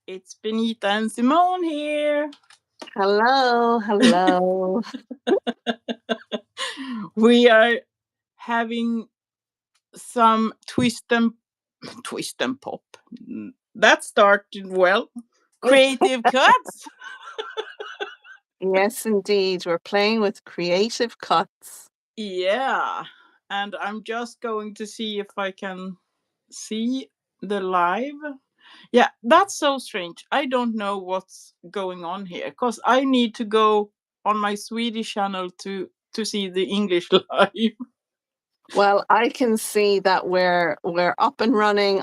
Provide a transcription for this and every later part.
It's Benita and Simone here. Hello, hello. We are having some twist and pop. That started well. Creative cuts. Yes, indeed. We're playing with creative cuts. Yeah. And I'm just going to see if I can see the live. Yeah, that's so strange. I don't know what's going on here because I need to go on my Swedish channel to see the English live. Well, I can see that we're up and running.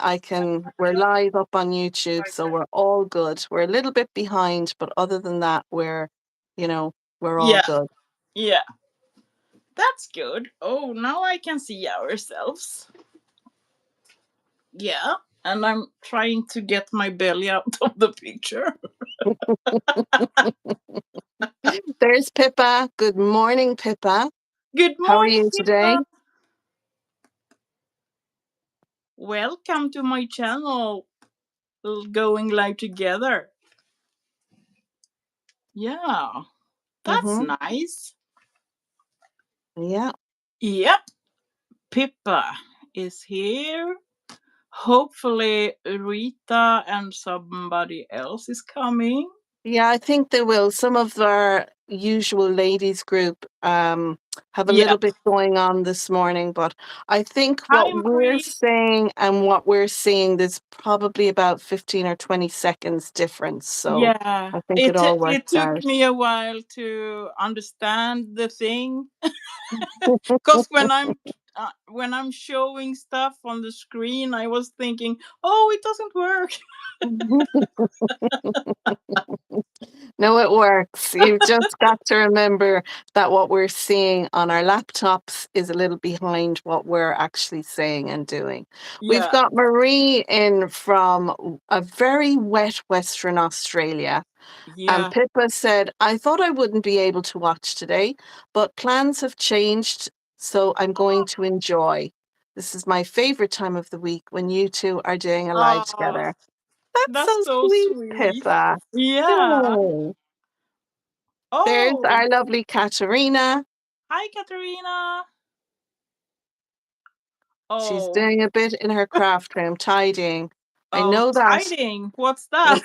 We're live up on YouTube, so we're all good. We're a little bit behind, but other than that, you know, we're all Yeah, good. yeah, that's good. Oh, now I can see ourselves. Yeah, and I'm trying to get my belly out of the picture. There's Pippa. Good morning, Pippa. Good How are morning, you today? Pippa. Welcome to my channel. Going live together. Yeah, that's Mm-hmm. nice. Yeah. Yep, Pippa is here. Hopefully, Rita and somebody else is coming. Yeah, I think they will. Some of our usual ladies group have a little Yep. bit going on this morning, but I think Hi, what we're Marie. saying and what we're seeing, there's probably about 15 or 20 seconds difference. So Yeah, I think it all it works took out. me a while to understand the thing because when I'm showing stuff on the screen, I was thinking, oh, it doesn't work. No, it works. You've just got to remember that what we're seeing on our laptops is a little behind what we're actually saying and doing. We've Yeah. got Marie in from a very wet Western Australia. And Yeah. Pippa said, I thought I wouldn't be able to watch today, but plans have changed, so I'm going to enjoy. This is my favorite time of the week when you two are doing a live Oh, together. That's that's so so sweet, sweet. Pippa. Yeah. Oh. There's Oh, our lovely Katerina. hi, Katerina. She's Oh, doing a bit in her craft room, tidying. I oh, know that. tidying. What's that?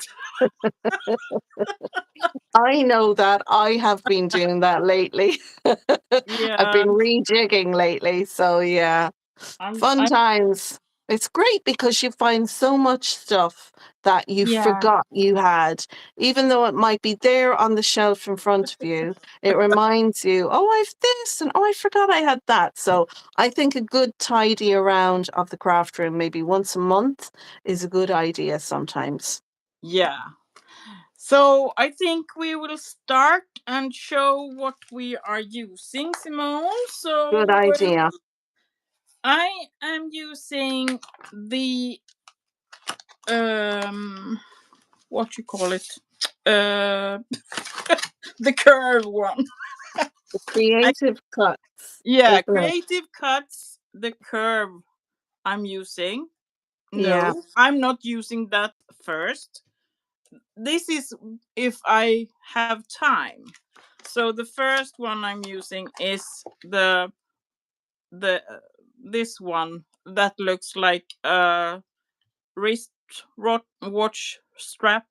I know that. I have been doing that lately. I've Yeah. been rejigging lately. So, yeah, fun I'm. times. It's great because you find so much stuff that you Yeah. forgot you had. Even though it might be there on the shelf in front of you, it reminds you, oh, I've this, and oh, I forgot I had that. So I think a good tidy around of the craft room, maybe once a month, is a good idea sometimes. Yeah. So I think we will start and show what we are using, Simone. Good So idea. I am using the what you call it, uh, the curve one. The I, creative cuts, yeah, isn't it? Creative Cuts, the curve I'm using. Yeah. No, I'm not using that first. This is if I have time. So the first one I'm using is the this one that looks like a wrist watch strap.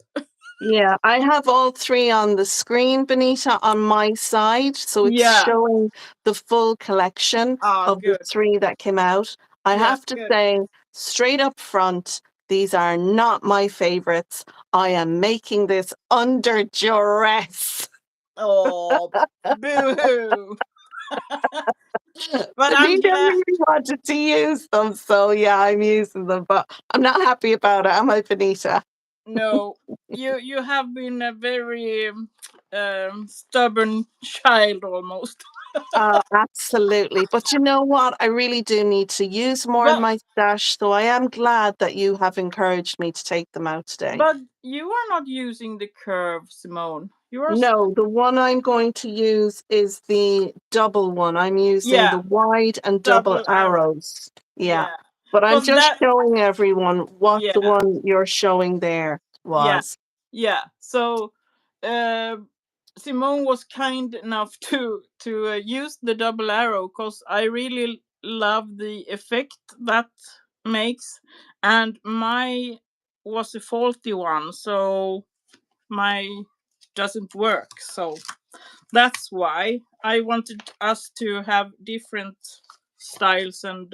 Yeah, I have all three on the screen, Benita, on my side. So it's Yeah. showing the full collection Ah, of the good. three that came out. I Yeah, have to good. say, straight up front, these are not my favorites. I am making this under duress. Oh, boo. But I'm Benita glad. really wanted to use them. So yeah, I'm using them, but I'm not happy about it. Am I, Benita? No, you have been a very stubborn child almost. Absolutely. But you know what? I really do need to use more in But my stash. So I am glad that you have encouraged me to take them out today. but you are not using the curve, Simone. You are No, the one I'm going to use is the double one. I'm using the yeah, wide and double double arrow. arrows. Yeah. Yeah, But I'm cause just that showing everyone what the yeah one you're showing there. Yeah, was. yeah. So uh, Simone was kind enough to use the double arrow because I really love the effect that makes, and my was a faulty one, so my doesn't work. So that's why I wanted us to have different styles and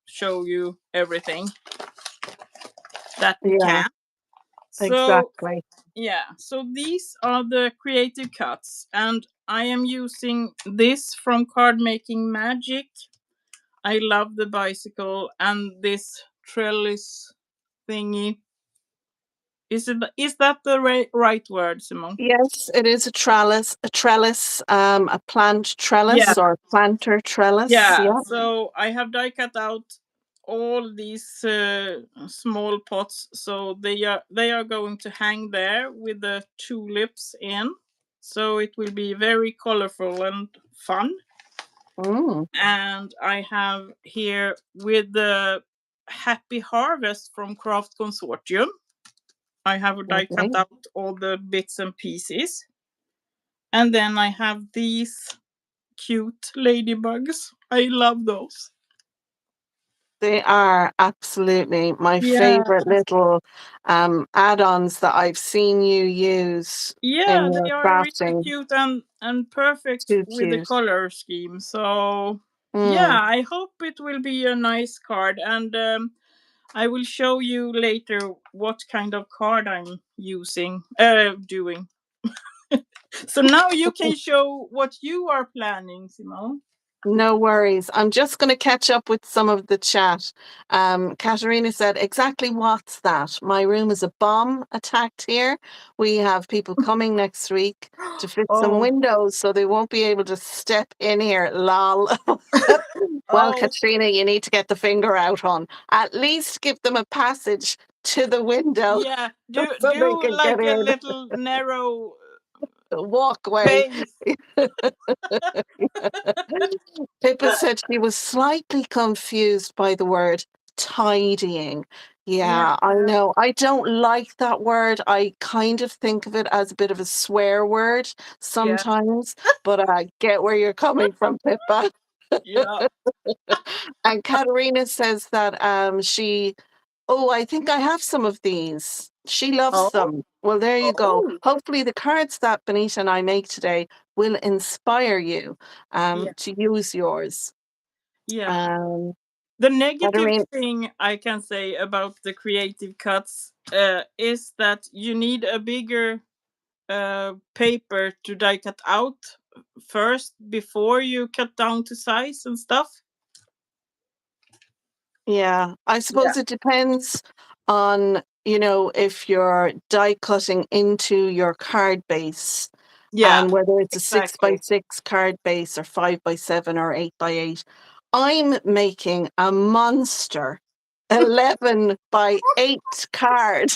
show you everything that we Yeah, can. So exactly. yeah, so these are the creative cuts, and I am using this from Card Making Magic. I love the bicycle and this trellis thingy. Is that the right word, Simone? Yes, it is a plant Yeah, trellis or planter trellis. yeah. Yeah. So I have die cut out all these small pots, so they are going to hang there with the tulips in. So it will be very colorful and fun. Mm, And I have here with the Happy Harvest from Craft Consortium. I have die cut okay. out all the bits and pieces. And then I have these cute ladybugs. I love those. They are absolutely my Yeah. favorite little add-ons that I've seen you use in Yeah, your they are really crafting. cute and perfect Too with the cute. color scheme. So Mm, yeah, I hope it will be a nice card, and I will show you later what kind of card I'm using doing. So now you can show what you are planning, Simone. no worries. I'm just going to catch up with some of the chat. Katerina said, exactly what's that? My room is a bomb attacked here. We have people coming next week to fit some Oh, windows so they won't be able to step in here. Lol. Well, oh, Katrina, you need to get the finger out on. At least give them a passage to the window yeah. Do so they do can get like a in little narrow the walkway. space. Pippa said she was slightly confused by the word tidying. Yeah. Yeah, I know. I don't like that word. I kind of think of it as a bit of a swear word Yeah. sometimes, but I get where you're coming from, Pippa. Yeah. And Katerina says that she, oh, I think I have some of these. She loves Oh. them. Well, there you go. Oh. Hopefully, the cards that Benita and I make today will inspire you Yeah. to use yours. Yeah. Um, The negative Katerina, thing I can say about the creative cuts is that you need a bigger paper to die cut out first before you cut down to size and stuff. yeah, I Yeah. suppose it depends on, if you're die cutting into your card base Yeah. and whether it's a six by Exactly. six card base or 5 by 7 or 8 by 8. I'm making a monster 11 by 8 card.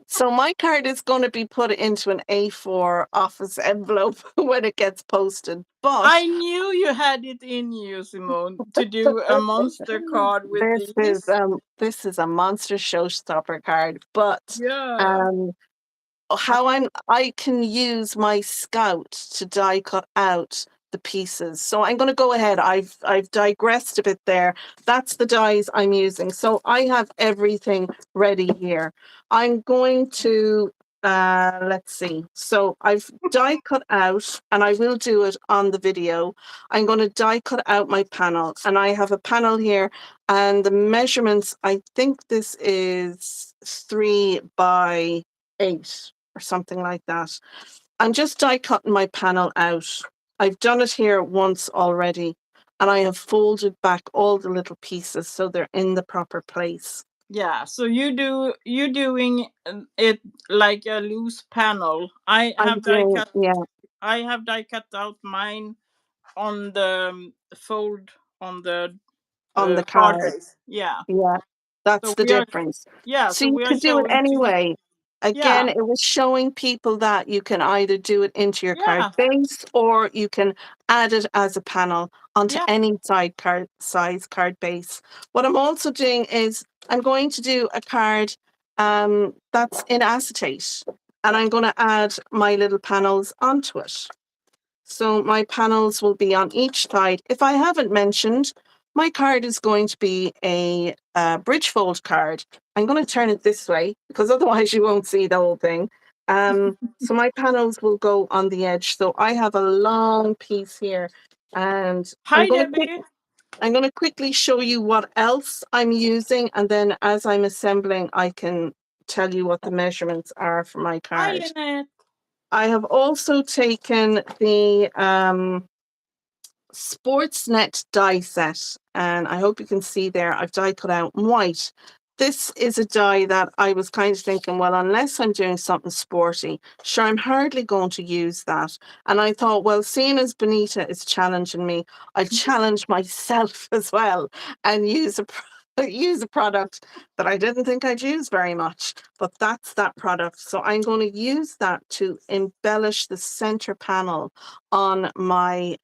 So my card is going to be put into an A4 office envelope when it gets posted. But I knew you had it in you, Simone, to do a monster card with these. this is a monster showstopper card. But Yeah. um how I can use my scout to die cut out the pieces. So I'm going to go ahead. I've digressed a bit there. That's the dies I'm using. So I have everything ready here. I'm going to let's see. So I've die cut out, and I will do it on the video. I'm going to die cut out my panel, and I have a panel here, and the measurements, I think this is 3 by 8 or something like that. I'm just die cutting my panel out. I've done it here once already, and I have folded back all the little pieces so they're in the proper place. Yeah. So you doing it like a loose panel. I'm doing, yeah, I have die cut out mine on the fold on the on the card card. base. Yeah. Yeah, So that's the we are difference. yeah. So So you we are could do it showing two. anyway. Again, Yeah. it was showing people that you can either do it into your card Yeah. base or you can add it as a panel onto Yeah. any side card size card base. What I'm also doing is I'm going to do a card that's in acetate. And I'm going to add my little panels onto it. So my panels will be on each side. If I haven't mentioned, my card is going to be a bridge fold card. I'm going to turn it this way because otherwise you won't see the whole thing. So my panels will go on the edge. So I have a long piece here, and Hi, Debbie. I'm going to quickly show you what else I'm using, and then as I'm assembling, I can tell you what the measurements are for my Hi, card. Lynette. I have also taken the Sportsnet die set, and I hope you can see there I've die cut out in white. This is a die that I was kind of thinking, well, unless I'm doing something sporty, sure, I'm hardly going to use that. And I thought, well, seeing as Benita is challenging me, I'll challenge myself as well and use use a product that I didn't think I'd use very much, but that's that product. So I'm going to use that to embellish the center panel on my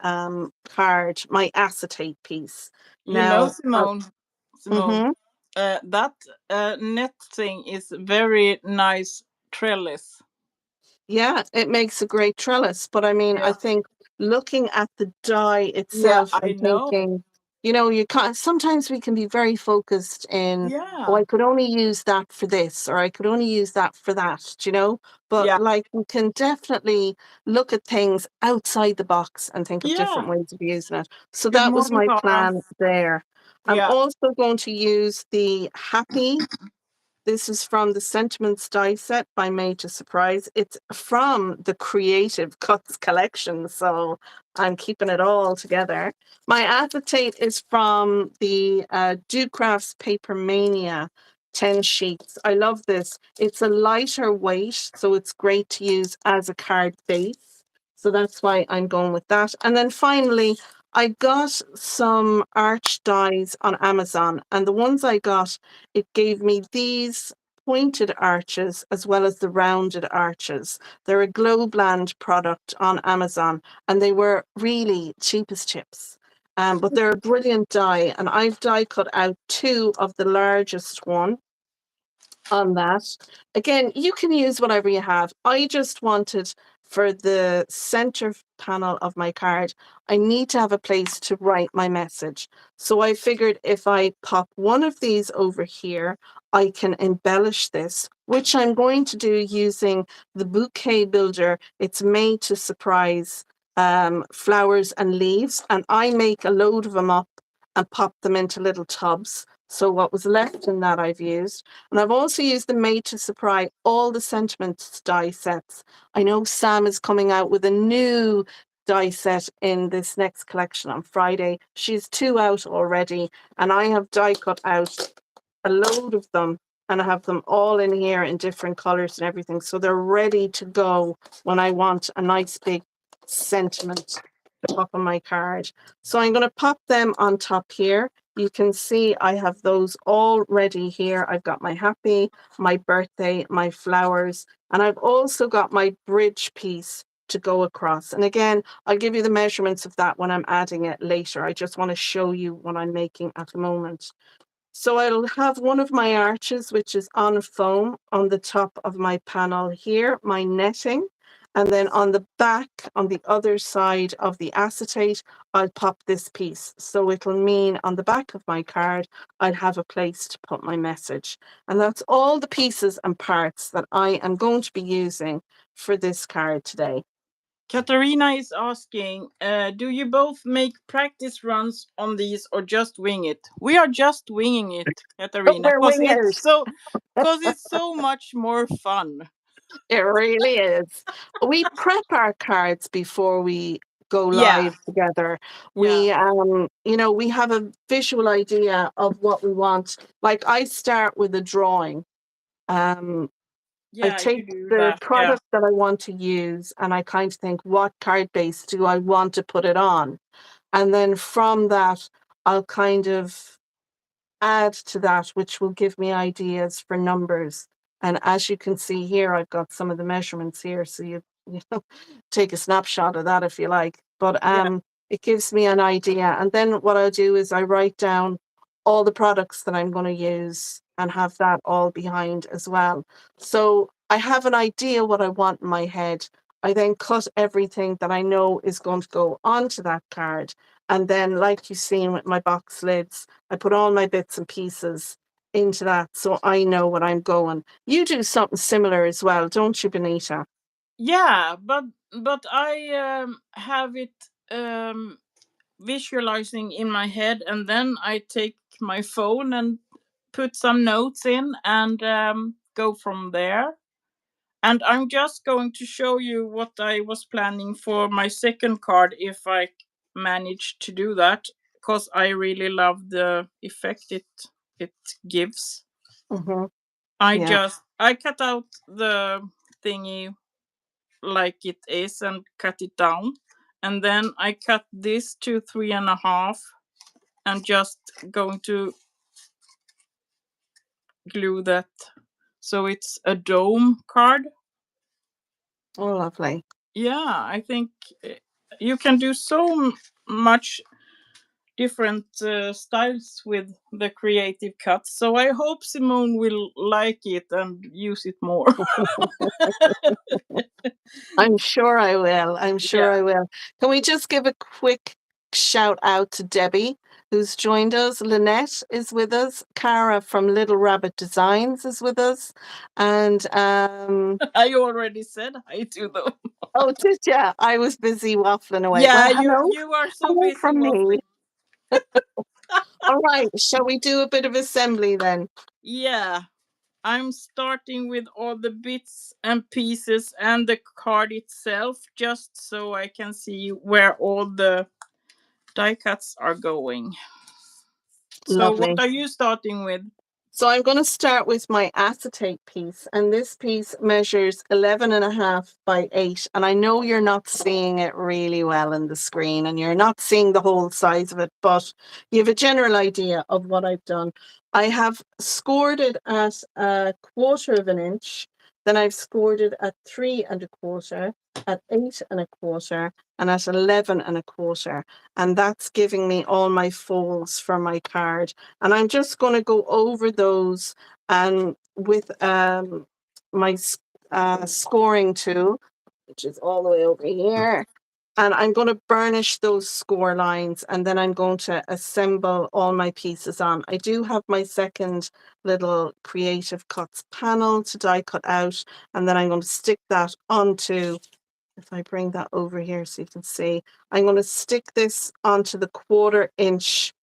card, my acetate piece. You know, Now, Simone. Simone. mhm. That net thing is very nice trellis. Yeah, it makes a great trellis. But I mean, I Yeah. think looking at the die Yeah, itself I and know. thinking, you can't, sometimes we can be very focused in, oh, Yeah. I could only use that for this, or I could only use that for that, But Yeah. like we can definitely look at things outside the box and think of Yeah. different ways of using it. So Good that was morning, my Tara. plan there. I'm Yeah. also going to use the Happy. This is from the Sentiments die set by Made to Surprise. It's from the Creative Cuts collection, so I'm keeping it all together. My acetate is from the Do Crafts Paper Mania 10 sheets. I love this. It's a lighter weight, so it's great to use as a card base. So that's why I'm going with that. And then finally, I got some arch dies on Amazon, and the ones I got, it gave me these pointed arches as well as the rounded arches. They're a Glowland product on Amazon, and they were really cheap as chips. But they're a brilliant die, and I've die cut out two of the largest one on that. Again, you can use whatever you have. I just wanted for the center panel of my card, I need to have a place to write my message. So I figured if I pop one of these over here, I can embellish this, which I'm going to do using the bouquet builder. It's made to surprise flowers and leaves, and I make a load of them up and pop them into little tubs. So what was left in that I've used. And I've also used the Made to Supply all the Sentiments die sets. I know Sam is coming out with a new die set in this next collection on Friday. She's two out already, and I have die cut out a load of them, and I have them all in here in different colors and everything. So they're ready to go when I want a nice big sentiment to pop on my card. So I'm going to pop them on top here. You can see I have those all ready here. I've got my happy, my birthday, my flowers, and I've also got my bridge piece to go across. And again, I'll give you the measurements of that when I'm adding it later. I just want to show you what I'm making at the moment. So I'll have one of my arches, which is on foam on the top of my panel here, my netting. And then on the back, on the other side of the acetate, I'll pop this piece. So it'll mean on the back of my card, I'll have a place to put my message. And that's all the pieces and parts that I am going to be using for this card today. Katarina is asking, do you both make practice runs on these or just wing it? We are just winging it, Katarina, We're wingers. because it's so much more fun. It really is. We prep our cards before we go Yeah, live together. yeah, We have a visual idea of what we want. Like I start with a drawing. Um, I yeah. take You do the that. Yeah, product that I want to use and I kind of think, what card base do I want to put it on? And then from that, I'll kind of add to that, which will give me ideas for numbers. And as you can see here, I've got some of the measurements here. So you know, take a snapshot of that if you like. But yeah. it gives me an idea. And then what I'll do is I write down all the products that I'm going to use and have that all behind as well. So I have an idea what I want in my head. I then cut everything that I know is going to go onto that card. And then, like you've seen with my box lids, I put all my bits and pieces into that so I know what I'm going. You do something similar as well, don't you, Benita? Yeah, but I have it visualizing in my head, and then I take my phone and put some notes in and go from there. And I'm just going to show you what I was planning for my second card if I manage to do that, because I really love the effect it gives. Hmm. Yeah. I cut out the thingy like it is and cut it down, and then I cut this to 3.5 and just going to glue that so it's a dome card. Oh, lovely. Yeah, I think uh, you can do so much different styles with the creative cuts. So I hope Simone will like it and use it more. I'm sure I will. I'm sure Yeah. I will. Can we just give a quick shout out to Debbie, who's joined us? Lynette is with us. Cara from Little Rabbit Designs is with us. And I already said hi to them. oh, did ya? I was busy waffling away. Well, Yeah, hello. you are so Hello busy from me. waffling. All right. Shall we do a bit of assembly then? Yeah. I'm starting with all the bits and pieces and the card itself just so I can see where all the die cuts are going. So what Lovely. are you starting with? So I'm going to start with my acetate piece, and this piece measures 11.5 by 8. And I know you're not seeing it really well in the screen, and you're not seeing the whole size of it, but you have a general idea of what I've done. I have scored it at 1/4 of an inch, then I've scored it at 3.25, at 8.25, and at 11.25. And that's giving me all my folds for my card. And I'm just going to go over those and with my scoring tool, which is all the way over here. And I'm going to burnish those score lines, and then I'm going to assemble all my pieces on. I do have my second little Creative Cuts panel to die cut out, and then I'm going to stick that onto, if I bring that over here so you can see, I'm going to stick this onto the 1/4 inch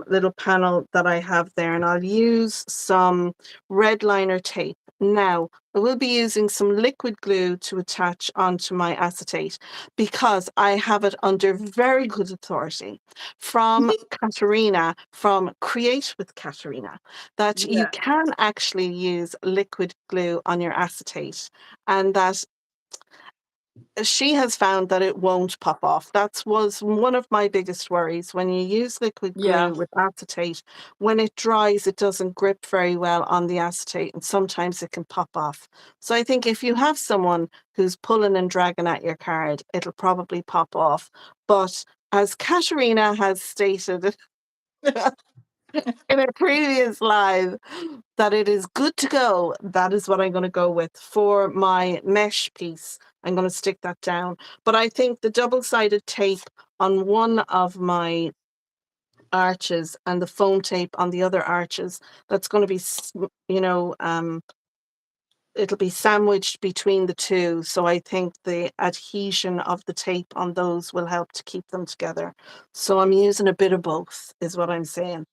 little panel that I have there, and I'll use some red liner tape. Now, I will be using some liquid glue to attach onto my acetate because I have it under very good authority from Katerina, from Create with Katerina, that you Yeah. can actually use liquid glue on your acetate, and that she has found that it won't pop off. That was one of my biggest worries. When you use liquid Yeah. glue with acetate, when it dries, it doesn't grip very well on the acetate, and sometimes it can pop off. So I think if you have someone who's pulling and dragging at your card, it'll probably pop off. But as Katerina has stated in a previous live, that it is good to go. That is what I'm going to go with for my mesh piece. I'm going to stick that down. But I think the double-sided tape on one of my arches and the foam tape on the other arches, that's going to be, it'll be sandwiched between the two. So I think the adhesion of the tape on those will help to keep them together. So I'm using a bit of both, is what I'm saying.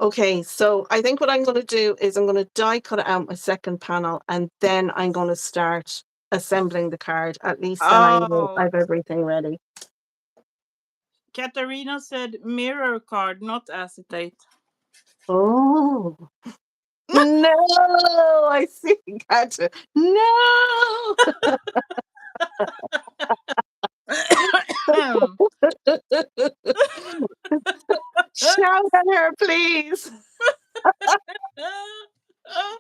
Okay, so I think what I'm going to do is I'm going to die cut out my second panel, and then I'm going to start assembling the card. At least then I know I Oh, have everything ready. Katarina said mirror card, not acetate. Oh, no, I see. Gotcha. No. Shout at her, please.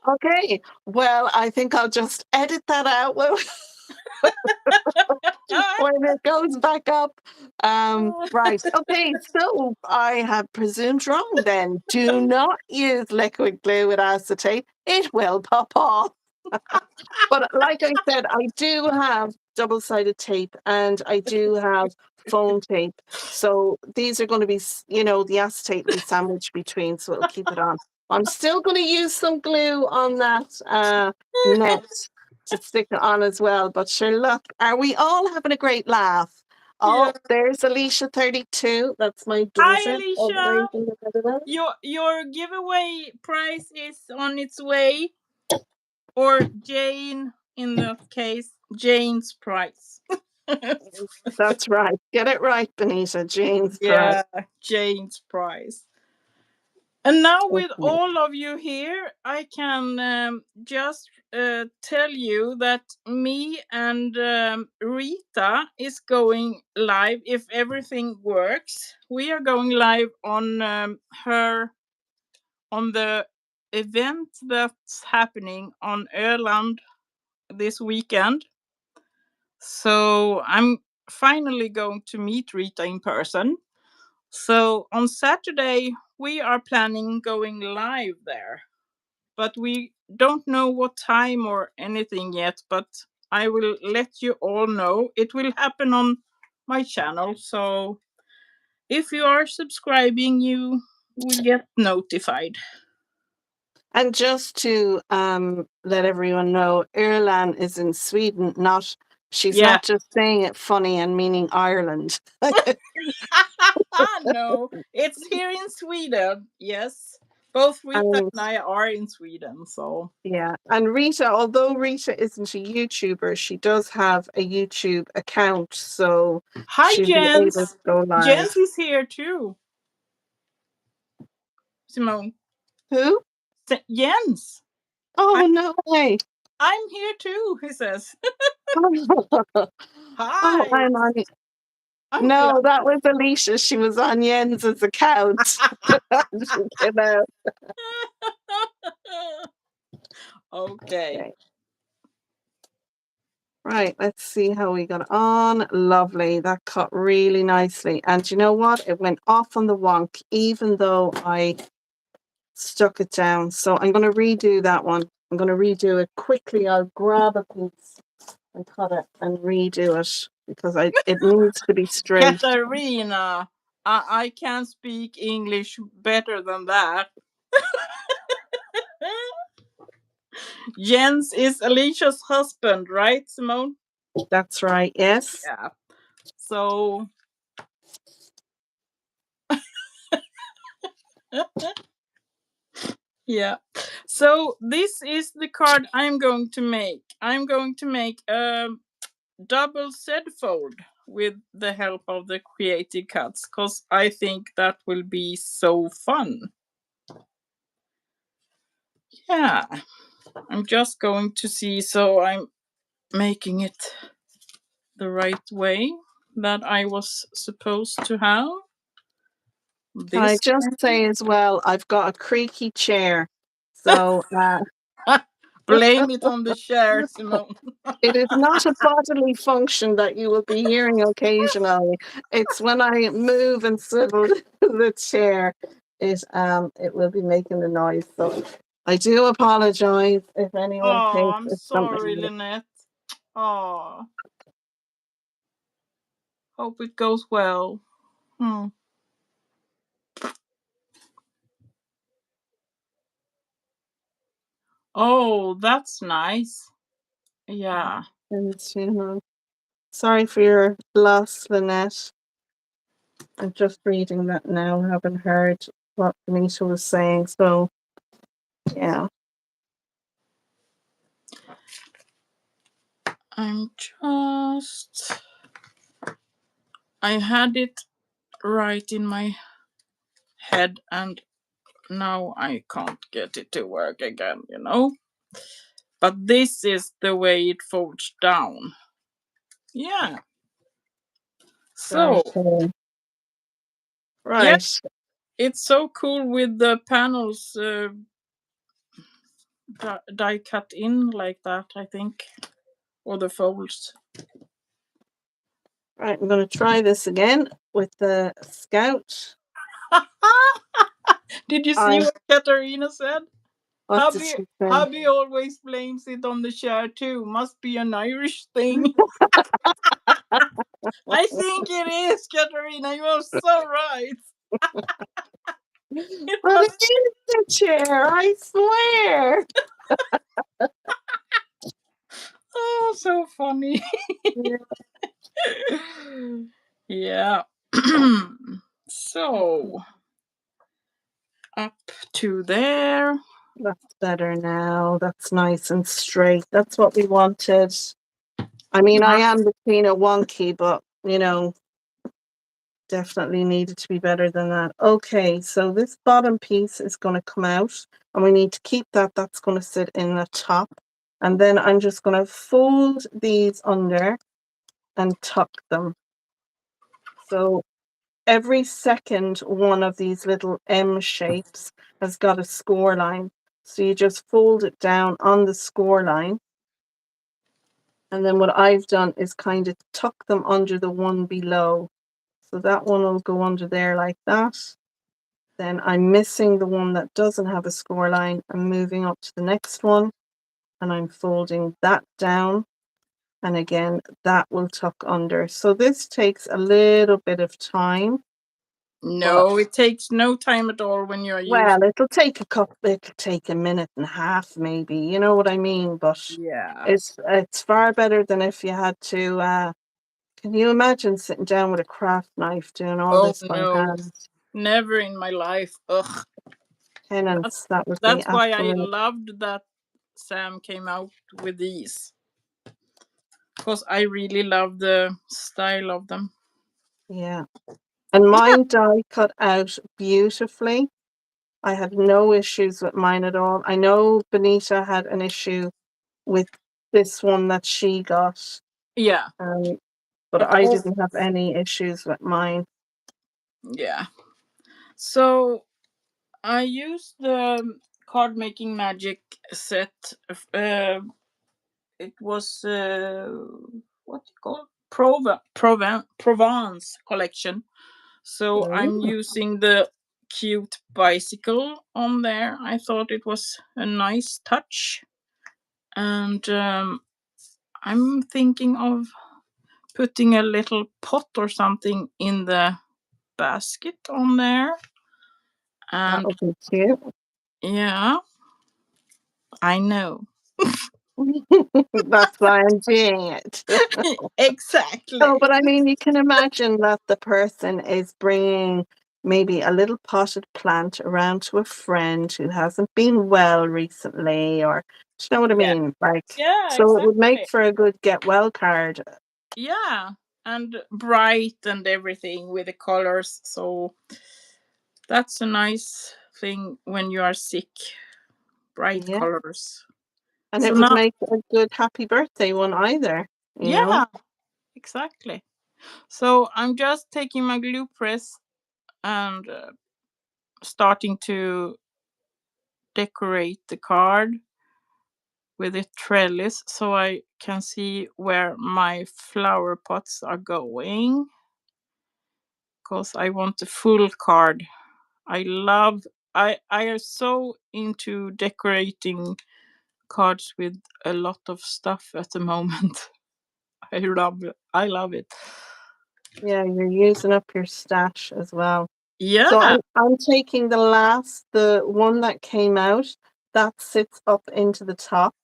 Okay. Well, I think I'll just edit that out when it goes back up. Right. Okay. So I have presumed wrong then. Do not use liquid glue with acetate. It will pop off. But like I said, I do have double-sided tape and I do have foam tape. So these are going to be, the acetate will be sandwiched between, so it'll keep it on. I'm still going to use some glue on that net to stick it on as well. But sure, look, are we all having a great laugh? Yeah. Oh, there's Alicia 32. That's my Hi, daughter. Over Alicia. in the other way. Your giveaway prize is on its way, or Jane in that case, Jane's prize. That's right. Get it right, Benita. Jane's prize. Yeah, Jane's prize. And now, with Okay. all of you here, I can just tell you that me and Rita is going live if everything works. We are going live on her on the event that's happening on Öland this weekend. So I'm finally going to meet Rita in person. So on Saturday, we are planning going live there, but we don't know what time or anything yet. But I will let you all know. It will happen on my channel. So if you are subscribing, you will get notified. And just to let everyone know, Ireland is in Sweden, not she's Yeah. not just saying it funny and meaning Ireland. No, it's here in Sweden. Yes. Both Rita And and I are in Sweden. So yeah, and Rita, although Rita isn't a YouTuber, she does have a YouTube account, so hi, she'll be able to Jens. go live. Jens is here too. Simone. Who? Jens. I, Oh no way! I'm here too, he says. Oh, Hi. I'm on. I'm glad. No, that was Alicia. She was on Jens's account. You know. Okay. Okay. Right, let's see how we got on. Lovely. That cut really nicely. And you know what? It went off on the wonk, even though I stuck it down. So I'm going to redo that one. I'm going to redo it quickly. I'll grab a piece and cut it and redo it because it needs to be straight. Katarina. I can speak English better than that. Jens is Alicia's husband, right, Simone? That's right. Yes. Yeah. So, yeah. So, this is the card I'm going to make. I'm going to make a double Z fold with the help of the creative cuts because I think that will be so fun. Yeah. I'm just going to see, so I'm making it the right way that I was supposed to have. Can I This just say as well, I've got a creaky chair. So blame it on the chair, Simone. it is not a bodily function that you will be hearing occasionally. It's when I move and swivel the chair, it will be making the noise. So I do apologize if anyone Oh, thinks I'm it's sorry, something. Lynette. Oh, hope it goes well. Hmm. Oh, that's nice. Yeah. And sorry for your loss, Lynette. I'm just reading that now. I haven't heard what Benita was saying. So yeah. I'm just. I had it right in my head and now I can't get it to work again. But this is the way it folds down. Yeah. So, Okay. yeah, Right. it's so cool with the panels die cut in like that, I think, or the folds. Right, I'm going to try this again with the Scout. Did you see I what Katarina said? What did Hubby, she say? hubby always blames it on the chair too. Must be an Irish thing. I think it is, Katarina. You are so right. It But it must. is the chair, I swear. Oh, so funny. Yeah, Yeah. So up to there. that's better now. That's nice and straight. That's what we wanted. I mean, I am between a wonky, but definitely needed to be better than that. Okay, so this bottom piece is going to come out, and we need to keep that. That's going to sit in the top. And then I'm just going to fold these under and tuck them. So every second one of these little M shapes has got a score line. So you just fold it down on the score line. And then what I've done is kind of tuck them under the one below. So that one will go under there like that. Then I'm missing the one that doesn't have a score line. I'm moving up to the next one and I'm folding that down. And again, that will tuck under. So this takes a little bit of time, but No, it takes no time at all when you are using. well, it'll take a minute and a half maybe, you know what I mean? But Yeah. it's far better than if you had to can you imagine sitting down with a craft knife doing all Oh this by no, hand? never in my life. Ugh. That's Penance, that would be that's why I absolute. loved that Sam came out with these, because I really love the style of them. Yeah. And Yeah. mine die cut out beautifully. I had no issues with mine at all. I know Benita had an issue with this one that she got, Yeah. um, but I Oh, didn't have any issues with mine. yeah. So I used the card making magic set. It was what you call Provence collection. So I'm Ooh, using the cute bicycle on there. I thought it was a nice touch, and I'm thinking of putting a little pot or something in the basket on there. that And would be cute. yeah, I know. That's why I'm doing it. Exactly. Oh, but I mean, you can imagine that the person is bringing maybe a little potted plant around to a friend who hasn't been well recently, or do you know what I Yeah. mean? Like, Yeah, so it would make exactly. for a good get well card. Yeah, and bright and everything with the colors. So that's a nice thing when you are sick. Bright Yeah. colors. And So it would now, make a good happy birthday one either, you know? yeah, exactly. So I'm just taking my glue press and starting to decorate the card with a trellis so I can see where my flower pots are going, because I want the full card. I love I am so into decorating cards with a lot of stuff at the moment. I love it. Yeah, you're using up your stash as well. So Yeah. I'm taking the one that came out that sits up into the top,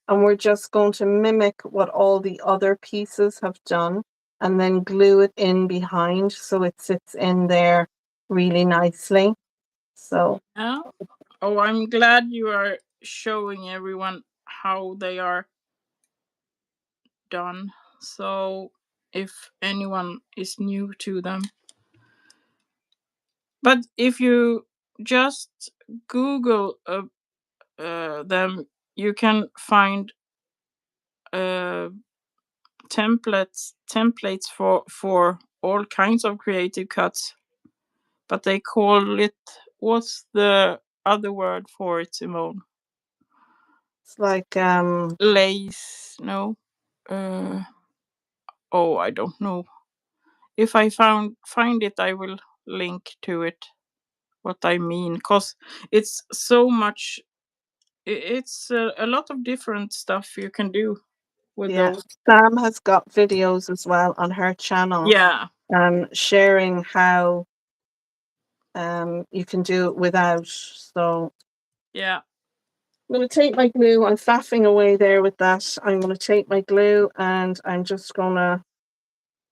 and we're just going to mimic what all the other pieces have done, and then glue it in behind so it sits in there really nicely. So Yeah. Oh, I'm glad you are showing everyone how they are done. So if anyone is new to them. But if you just Google them, you can find uh, templates for all kinds of creative cuts. But they call it, what's the other word for it, Simone? It's like lace. No. Uh. Oh, I don't know. If I find it, I will link to it. What I mean, cause it's so much. It's a lot of different stuff you can do with yeah. those. Sam has got videos as well on her channel, Yeah. sharing how you can do it without. So Yeah. I'm going to take my glue. I'm faffing away there with that. I'm going to take my glue and I'm just going to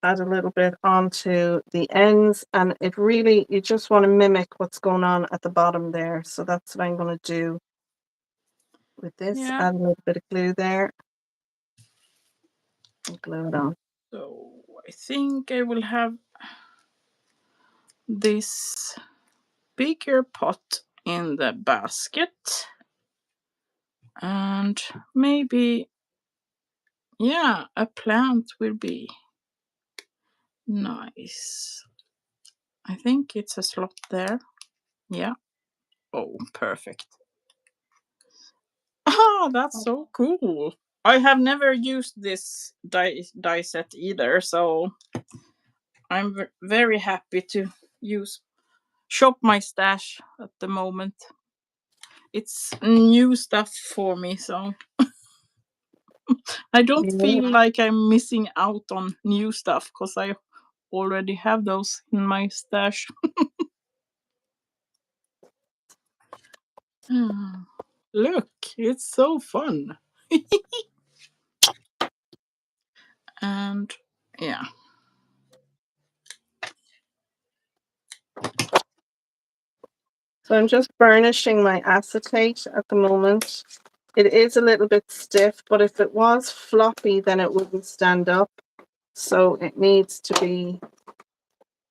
add a little bit onto the ends. And it really, you just want to mimic what's going on at the bottom there. So that's what I'm going to do with this. Yeah. Add a little bit of glue there and glue it on. So I think I will have this bigger pot in the basket, and maybe, yeah, a plant will be nice. I think it's a slot there. Yeah. Oh, perfect. Ah, that's so cool. I have never used this die set either, so I'm very happy to use shop my stash at the moment. It's new stuff for me, so I don't Yeah. feel like I'm missing out on new stuff because I already have those in my stash. Hmm. Look, it's so fun. And yeah, So I'm just burnishing my acetate at the moment. It is a little bit stiff, but if it was floppy, then it wouldn't stand up. So it needs to be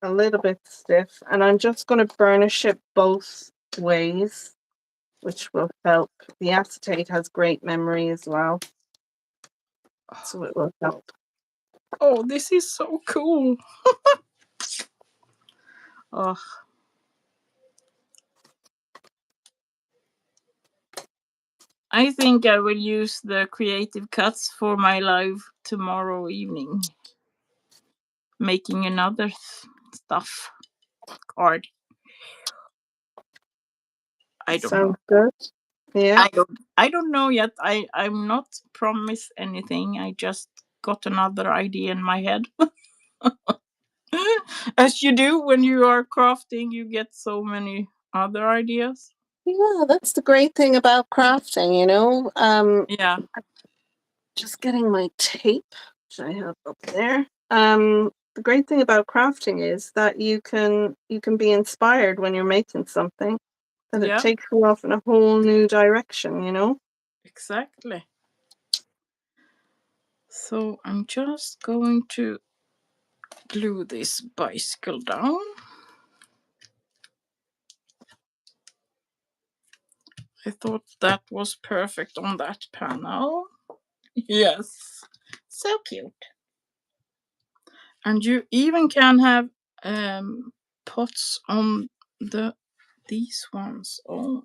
a little bit stiff. And I'm just going to burnish it both ways, which will help. The acetate has great memory as well, so it will help. oh, this is so cool. Oh, I think I will use the creative cuts for my live tomorrow evening, making another stuff card. I don't know. Sounds good. Yeah. I don't know yet. I'm not promised anything. I just got another idea in my head. As you do when you are crafting, you get so many other ideas. Yeah, that's the great thing about crafting, you know. Yeah. Just getting my tape, which I have up there. The great thing about crafting is that you can be inspired when you're making something, that it Yeah, takes you off in a whole new direction, you know. exactly. So I'm just going to glue this bicycle down. I thought that was perfect on that panel. Yes. So cute. And you even can have pots on the these ones. Oh,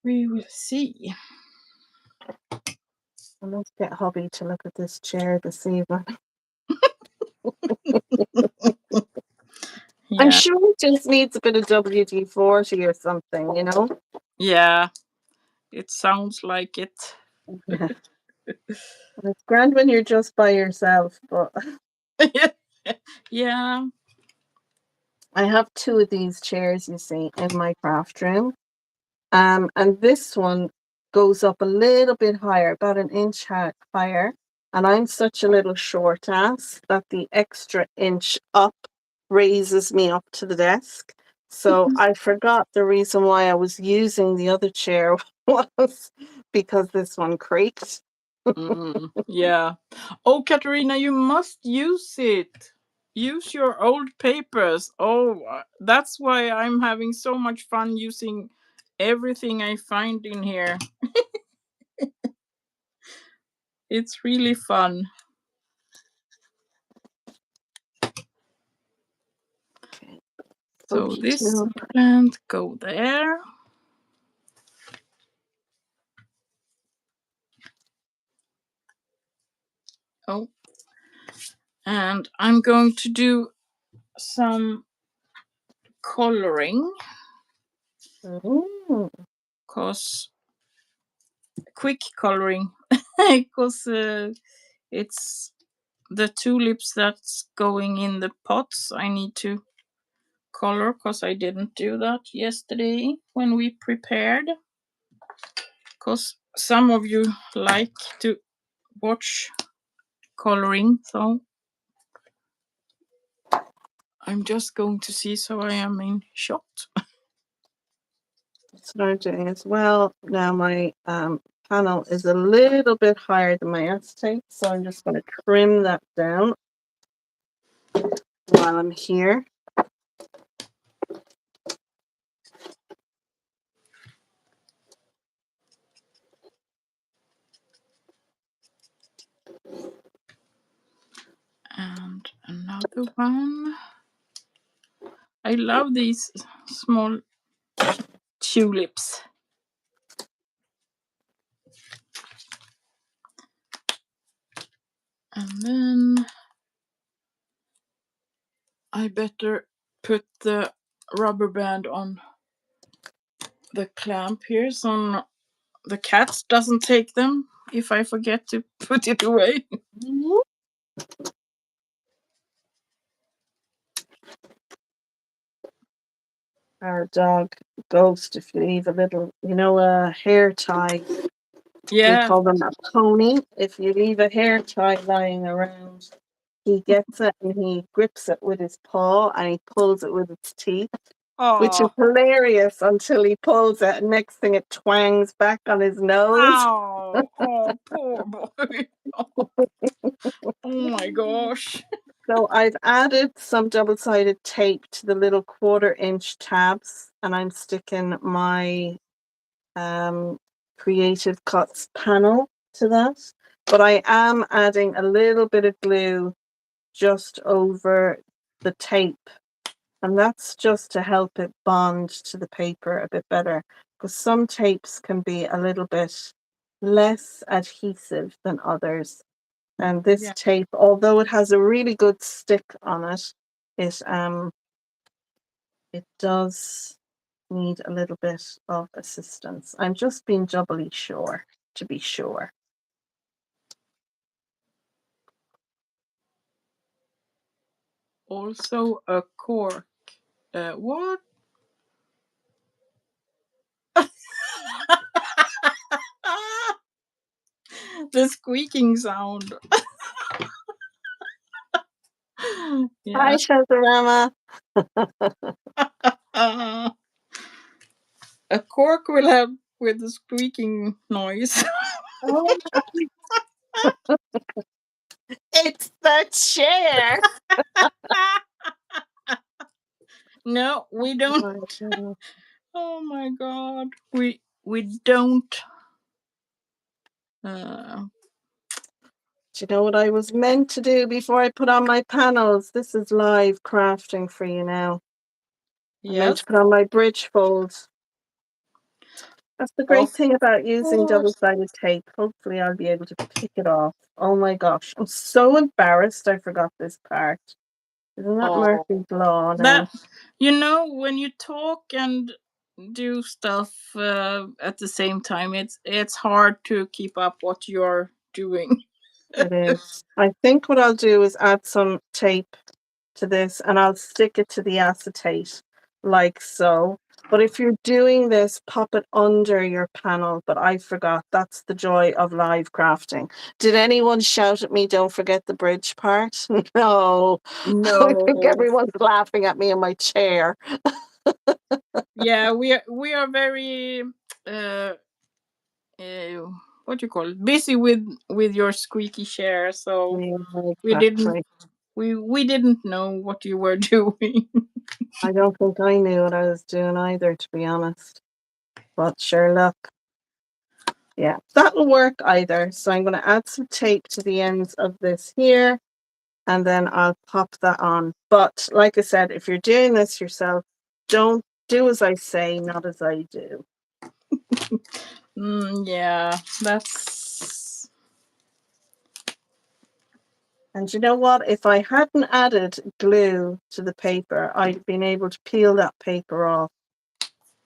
we will see. I must get hobby to look at this chair this evening. I'm Yeah. sure it just needs a bit of WD-40 or something, you know. Yeah. It sounds like it. Yeah. It's grand when you're just by yourself, but Yeah. I have two of these chairs, you see, in my craft room. And this one goes up a little bit higher, about an inch higher. And I'm such a little short ass that the extra inch up raises me up to the desk. So I forgot the reason why I was using the other chair was because this one creaked. Yeah. Oh, Katarina, you must use it. Use your old papers. Oh, that's why I'm having so much fun using everything I find in here. It's really fun. So Pokey this too. plant go there. Oh, and I'm going to do some coloring Ooh. because quick coloring because it's the tulips that's going in the pots. I need to color because I didn't do that yesterday when we prepared. Because some of you like to watch coloring, so I'm just going to see so I am in shot. That's what I'm doing as well. Now my panel is a little bit higher than my acetate, so I'm just going to trim that down while I'm here. And another one. I love these small tulips. And then I better put the rubber band on the clamp here so the cat doesn't take them if I forget to put it away. Our dog Ghost, if you leave a little, a hair tie, we Yeah. call them a pony. If you leave a hair tie lying around, he gets it and he grips it with his paw and he pulls it with its teeth, which is Oh. hilarious until he pulls it and next thing it twangs back on his nose. Oh. Oh, poor boy. Oh my gosh. So I've added some double-sided tape to the little 1/4-inch tabs and I'm sticking my Creative Cuts panel to that. But I am adding a little bit of glue just over the tape. And that's just to help it bond to the paper a bit better. Because some tapes can be a little bit less adhesive than others. And this Yeah. tape, although it has a really good stick on it, it does need a little bit of assistance. I'm just being doubly sure to be sure. Also a cork. What? The squeaking sound. Hi, Yeah. Shazarama. Uh, a cork will have with the squeaking noise. Oh, it's the chair. No, we don't. Do Oh my god. We don't. Uh, you know what I was meant to do before I put on my panels? This is live crafting for you now. I meant yes, to put on my bridge folds. That's the great of thing about using course. double-sided tape. Hopefully I'll be able to pick it off. Oh my gosh, I'm so embarrassed I forgot this part. Isn't that Oh, Murphy's Law that now? when you talk and do stuff at the same time, it's hard to keep up what you're doing. It is. I think what I'll do is add some tape to this and I'll stick it to the acetate like so. But if you're doing this, pop it under your panel. But I forgot. That's the joy of live crafting. Did anyone shout at me, don't forget the bridge part? No. I think No. everyone's laughing at me in my chair. Yeah, we are very uh, uh what do you call it? Busy with your squeaky chair, so Yeah, we didn't exactly. we didn't know what you were doing. I don't think I knew what I was doing either, to be honest. But sure, look. Yeah, that'll work either. So I'm going to add some tape to the ends of this here, and then I'll pop that on. But like I said, if you're doing this yourself, don't do as I say, not as I do. Yeah, that's And you know what? If I hadn't added glue to the paper, I'd been able to peel that paper off.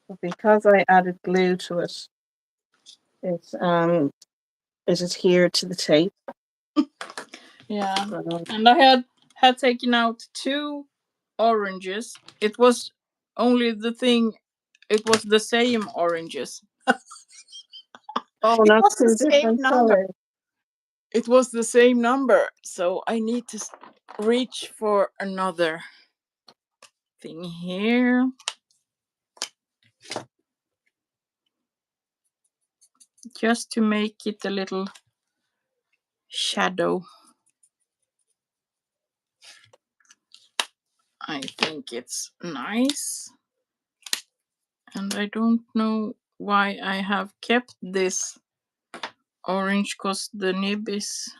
But because I added glue to it, it adhered to the tape. Yeah. So, And I had taken out two oranges. It was only the thing. It was the same oranges. oh, It not was the two same different number. colors. It was the same number. So I need to reach for another thing here, just to make it a little shadow. I think it's nice. And I don't know why I have kept this orange, because the nib is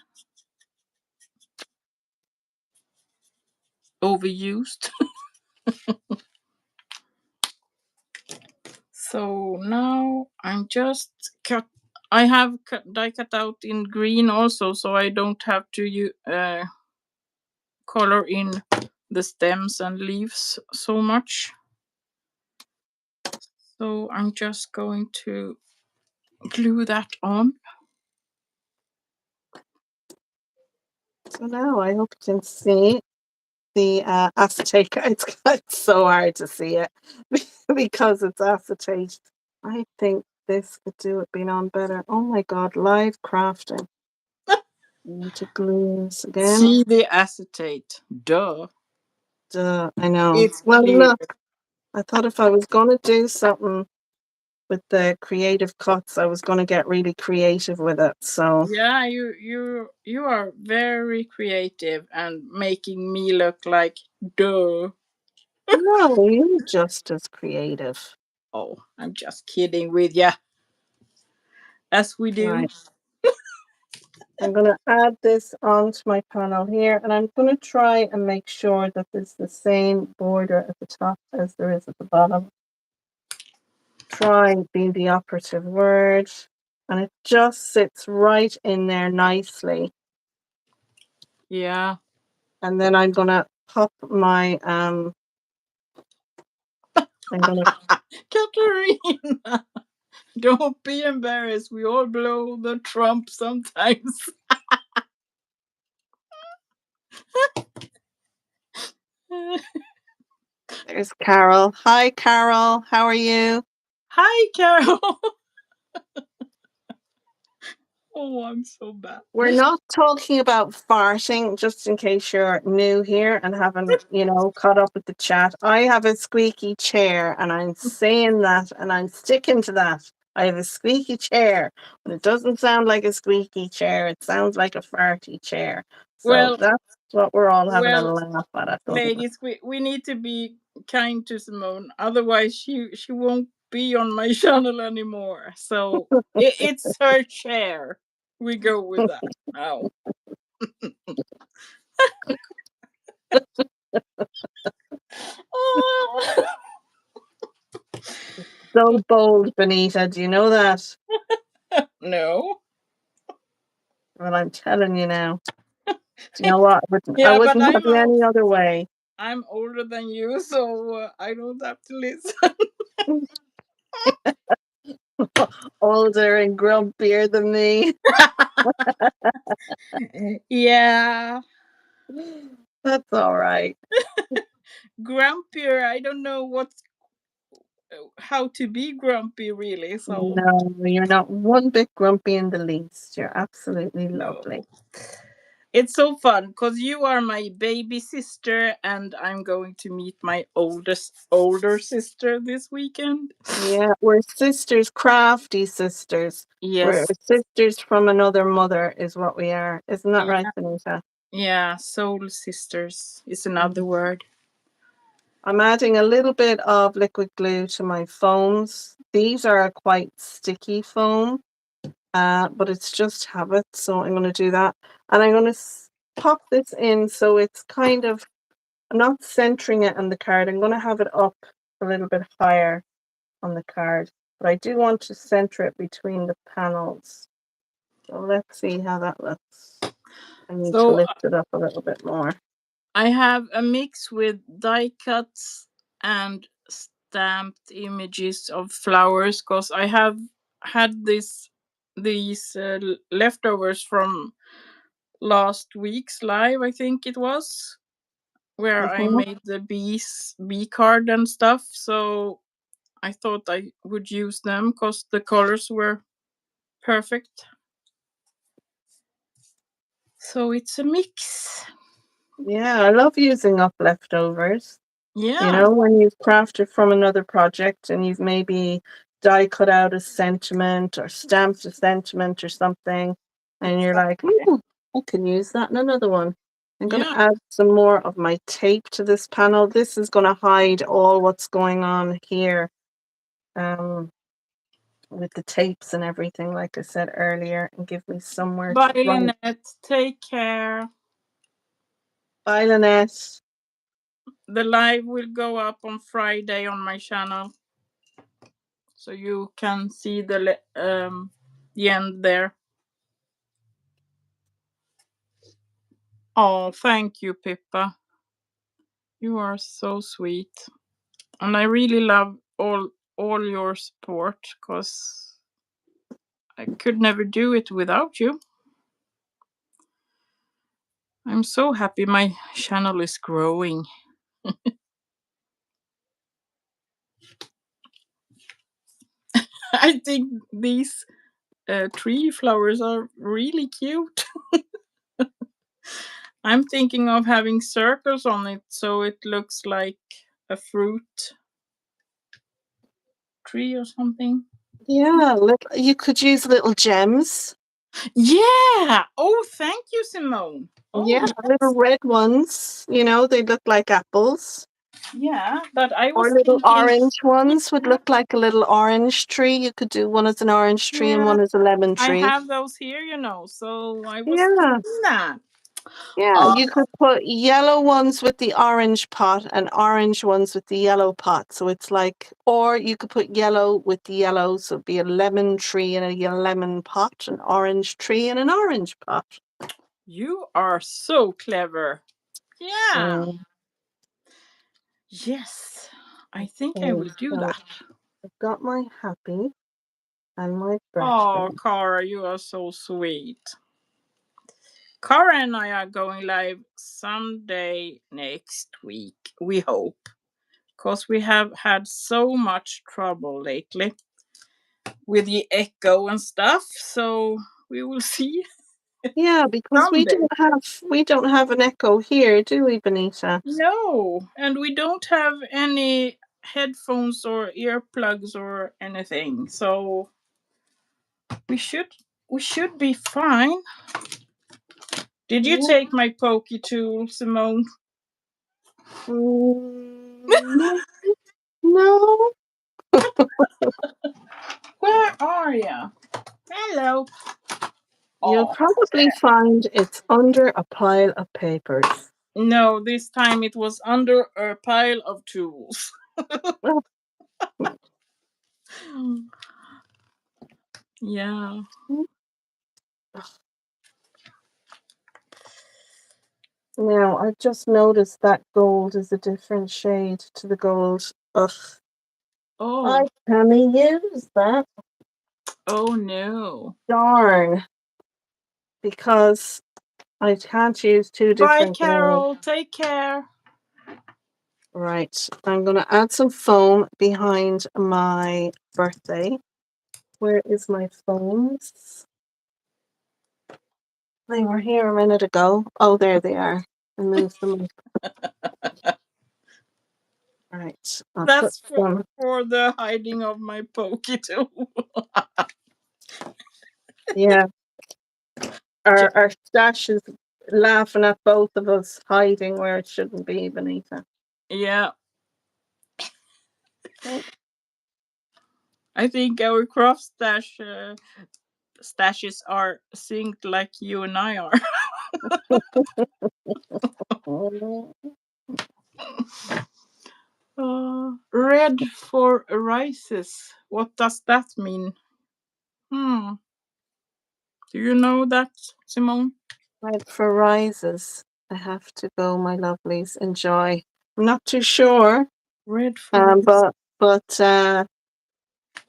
overused. So now I'm just cut. I have die cut out in green also, so I don't have to color in the stems and leaves so much. So I'm just going to glue that on. So now I hope you can see the acetate. It's so hard to see it because it's acetate. I think this could do it being on better. Oh my God, live crafting. Into glues again. See the acetate. Duh. Duh, I know. It's Well, clear. look, I thought if I was going to do something with the creative cuts, I was going to get really creative with it. So, Yeah, you are very creative and making me look like duh. no, you're just as creative. Oh, I'm just kidding with ya, as we do. Right. I'm going to add this onto my panel here, and I'm going to try and make sure that there's the same border at the top as there is at the bottom. Try being the operative word, and it just sits right in there nicely. Yeah. And then I'm going to pop my, I'm going to, Katarina, don't be embarrassed. We all blow the trump sometimes. there's Carol. Hi, Carol. How are you? Hi, Carol. Oh, I'm so bad. We're not talking about farting, just in case you're new here and haven't, caught up with the chat. I have a squeaky chair, and I'm saying that and I'm sticking to that. I have a squeaky chair, but it doesn't sound like a squeaky chair. It sounds like a farty chair. So Well, that's what we're all having a well, laugh at the moment. ladies, we need to be kind to Simone, otherwise she won't be on my channel anymore. So it's her chair. We go with that now. So bold, Benita. Do you know that? No. Well, I'm telling you now. Do you know what? I Yeah, but wouldn't have it any other way. I'm older than you, so I don't have to listen. Older and grumpier than me. Yeah. That's all right. Grumpier. I don't know what's how to be grumpy really. So No, you're not one bit grumpy in the least. You're absolutely lovely. no. It's so fun because you are my baby sister, and I'm going to meet my older sister this weekend. Yeah, we're sisters, crafty sisters. We're Yes. sisters from another mother, is what we are. Isn't that right, Yeah. Benita? Yeah. Soul sisters is another Mhm. word. I'm adding a little bit of liquid glue to my foams. These are a quite sticky foam, but it's just habit, so I'm going to do that. And I'm going to pop this in so it's kind of, I'm not centering it on the card. I'm going to have it up a little bit higher on the card, but I do want to center it between the panels. So let's see how that looks. I need to So lift it up a little bit more. I have a mix with die cuts and stamped images of flowers because I have had these leftovers from last week's live. I think it was where I Hmm. made the bee card and stuff. So I thought I would use them because the colors were perfect. So it's a mix. Yeah, I love using up leftovers. You Yeah, know, when you've crafted from another project and you've maybe die cut out a sentiment or stamped a sentiment or something, and you're like, exactly. I can use that in another one. I'm going Yeah. to add some more of my tape to this panel. This is going to hide all what's going on here um, with the tapes and everything, like I said earlier, and give me somewhere to Bye, write. Lynette. Take care. Bye, Lynette. The live will go up on Friday on my channel, so you can see the end there. Oh, thank you, Pippa. You are so sweet, and I really love all your support because I could never do it without you. I'm so happy my channel is growing. I think these tree flowers are really cute. I'm thinking of having circles on it so it looks like a fruit tree or something. Yeah, you could use little gems. Yeah. Oh, thank you, Simone. Oh, Yeah, little red ones, they look like apples. yeah. But I Or was little thinking, orange ones would yeah, look like a little orange tree. You could do one as an orange tree and yeah, one as a lemon I tree. have those here, So I was Yeah, thinking that. yeah. Uh, You could put yellow ones with the orange pot and orange ones with the yellow pot. So it's like, or you could put yellow with the yellow. So it'd be a lemon tree in a lemon pot, an orange tree in an orange pot. you are so clever. Yeah. Mm, Yes. I think I okay, will do so that. I've got my happy and my Oh, birthday. Cara, you are so sweet. Cara and I are going live someday next week, we hope. Because we have had so much trouble lately with the echo and stuff. So we will see Yeah, because we someday. don't have an echo here, do we, Benita? No, and we don't have any headphones or earplugs or anything. So we should we should be fine. Did you Yeah. take my pokey tool, Simone? No, no. Where are you? Hello. You'll Oh, probably find it's under a pile of papers. no, this time it was under a pile of tools. Oh, Yeah. now, I've just noticed that gold is a different shade to the gold. Ugh, Oh, I can't use that. oh no. Darn, because I can't use two Bye, different golds. Carol. Take care. Right, I'm going to add some foam behind my birthday. Where is my phones? They were here a minute ago. Oh, there they are. I moved them. Right, I'll put That's some. for the hiding of my pokey tool. Yeah, our stash is laughing at both of us, hiding where it shouldn't be, Benita. Yeah, Oh, I think our craft stashes are synced like you and I are. oh, Red for rises. What does that mean? Hmm. Do you know that, Simone? Red for rises. I have to go, my lovelies. Enjoy. I'm not too sure, Red for but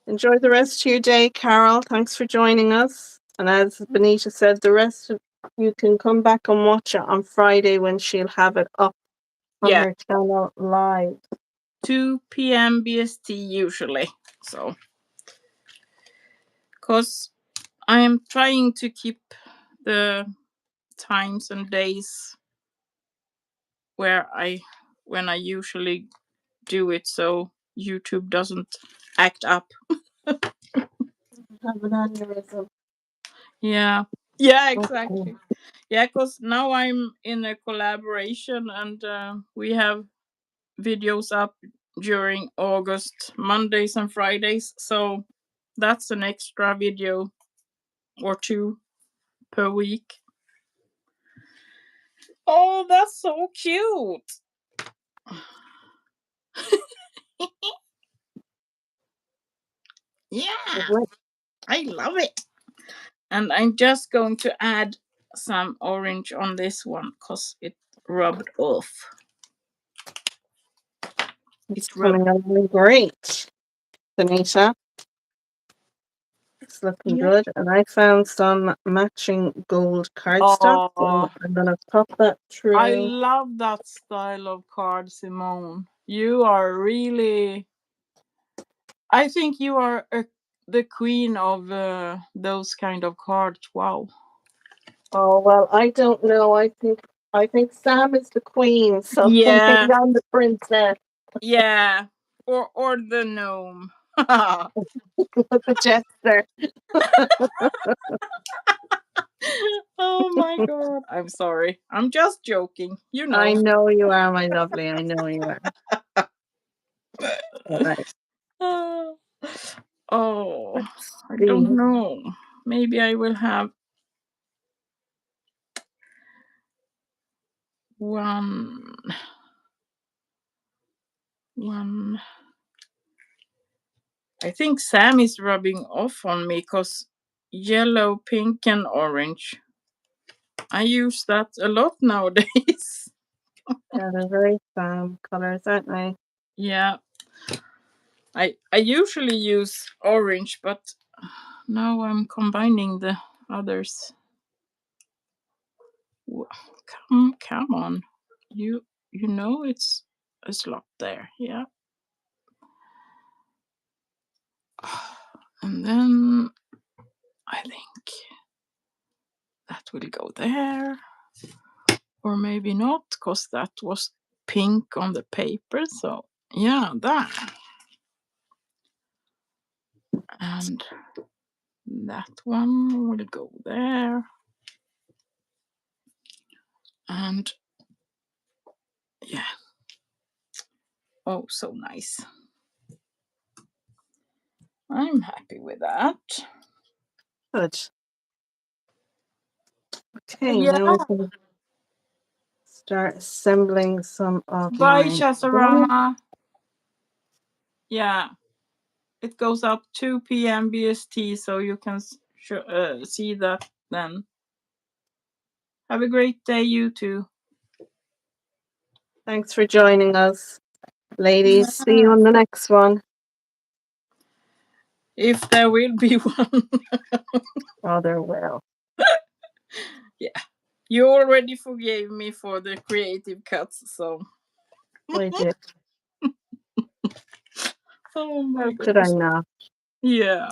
enjoy the rest of your day, Carol. Thanks for joining us. And as Benita said, the rest of you can come back and watch it on Friday when she'll have it up on yeah, her channel live. 2 p.m. BST usually. So, cause I am trying to keep the times and days where I when I usually do it, so YouTube doesn't act up. Have an aneurysm. Yeah. Yeah, Okay. exactly. Yeah, because now I'm in a collaboration and we have videos up during August, Mondays and Fridays. So that's an extra video or two per week. Oh, that's so cute. Yeah, Lovely. I love it. And I'm just going to add some orange on this one because it rubbed off. It's It rubbed. coming along great, Benita. It's looking Yeah. good. And I found some matching gold cardstock. Oh, So I'm going to pop that I through. love that style of card, Simone. You are really. I think you are the queen of those kind of cards. Wow. Oh, well, I don't know. I think Sam is the queen, so Yeah, maybe I'm the princess. yeah. Or the gnome. The jester. Oh my god. I'm sorry. I'm just joking. You I know. know you are, my lovely. I know you are. All right. Oh, oh, Let's I don't see. know. Maybe I will have one. One. I think Sam is rubbing off on me because yellow, pink, and orange. I use that a lot nowadays. Yeah, they're very colors, aren't they? Yeah, I usually use orange, but now I'm combining the others. Come on, you know it's a slot there. Yeah, and then I think that will go there, or maybe not, because that was pink on the paper. So yeah, that and that one will go there, and yeah. Oh, so nice. I'm happy with that. Good. Okay, now we Yeah. can start assembling some of Bye, my stuff. Chasarama. Yeah, it goes up 2 p.m. BST, so you can see that then. Have a great day, you too. Thanks for joining us, ladies. See you Yeah. on the next one. If there will be one. Oh, there will. Yeah. You already forgave me for the creative cuts, so. We did. Oh my How could I gosh. not? Yeah.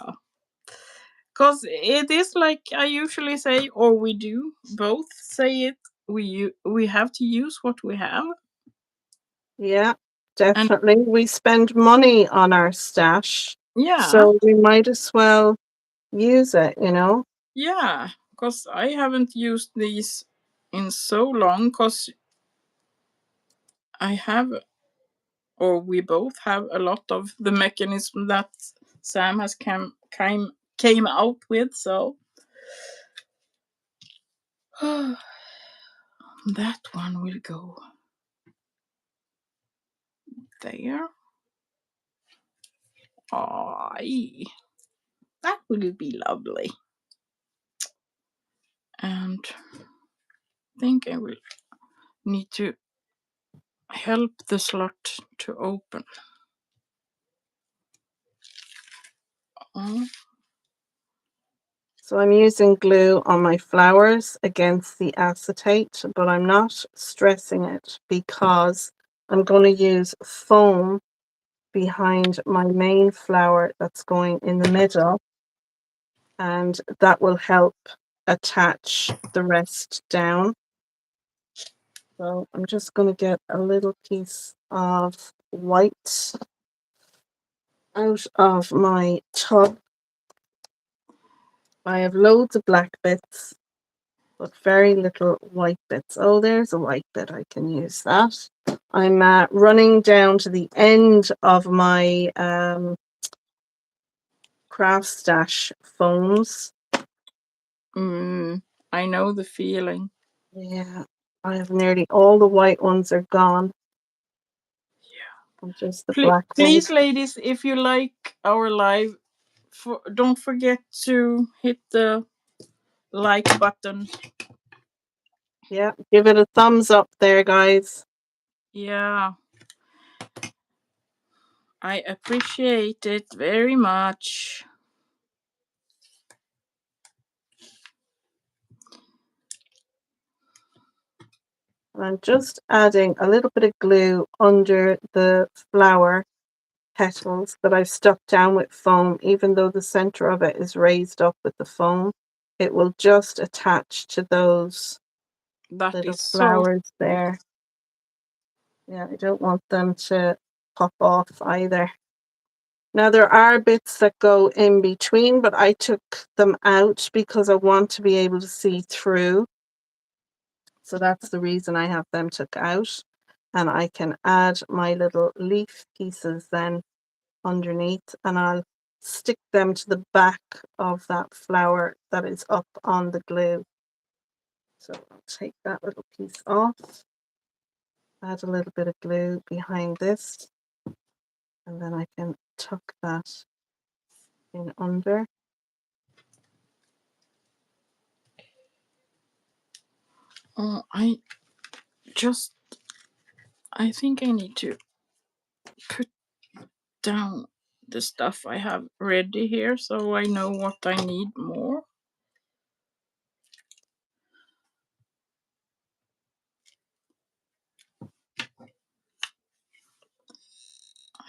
Because it is like I usually say, or we do both say it. We have to use what we have, Yeah, and definitely. We spend money on our stash, yeah, so we might as well use it, yeah. Because I haven't used these in so long. Because I have, or we both have a lot of the mechanism that Sam has came out with. So that one will go there. Aye, that will be lovely. And think I will need to help the slot to open. Oh, So I'm using glue on my flowers against the acetate, but I'm not stressing it because I'm going to use foam behind my main flower that's going in the middle, and that will help attach the rest down. So I'm just going to get a little piece of white out of my tub. I have loads of black bits, but very little white bits. Oh, there's a white bit. I can use that. I'm running down to the end of my craft stash foams. I know the feeling. Yeah, I have nearly all the white ones are gone. And just the black Please, ones. ladies, if you like our live, don't forget to hit the like button. Yeah, give it a thumbs up there, guys. Yeah, I appreciate it very much. And I'm just adding a little bit of glue under the flower petals that I've stuck down with foam. Even though the center of it is raised up with the foam, it will just attach to those That little is so flowers there. Yeah, I don't want them to pop off either. Now there are bits that go in between, but I took them out because I want to be able to see through. So that's the reason I have them took out. And I can add my little leaf pieces then underneath, and I'll stick them to the back of that flower that is up on the glue. So I'll take that little piece off, add a little bit of glue behind this, and then I can tuck that in under. Oh, just, I think I need to put down the stuff I have ready here so I know what I need more.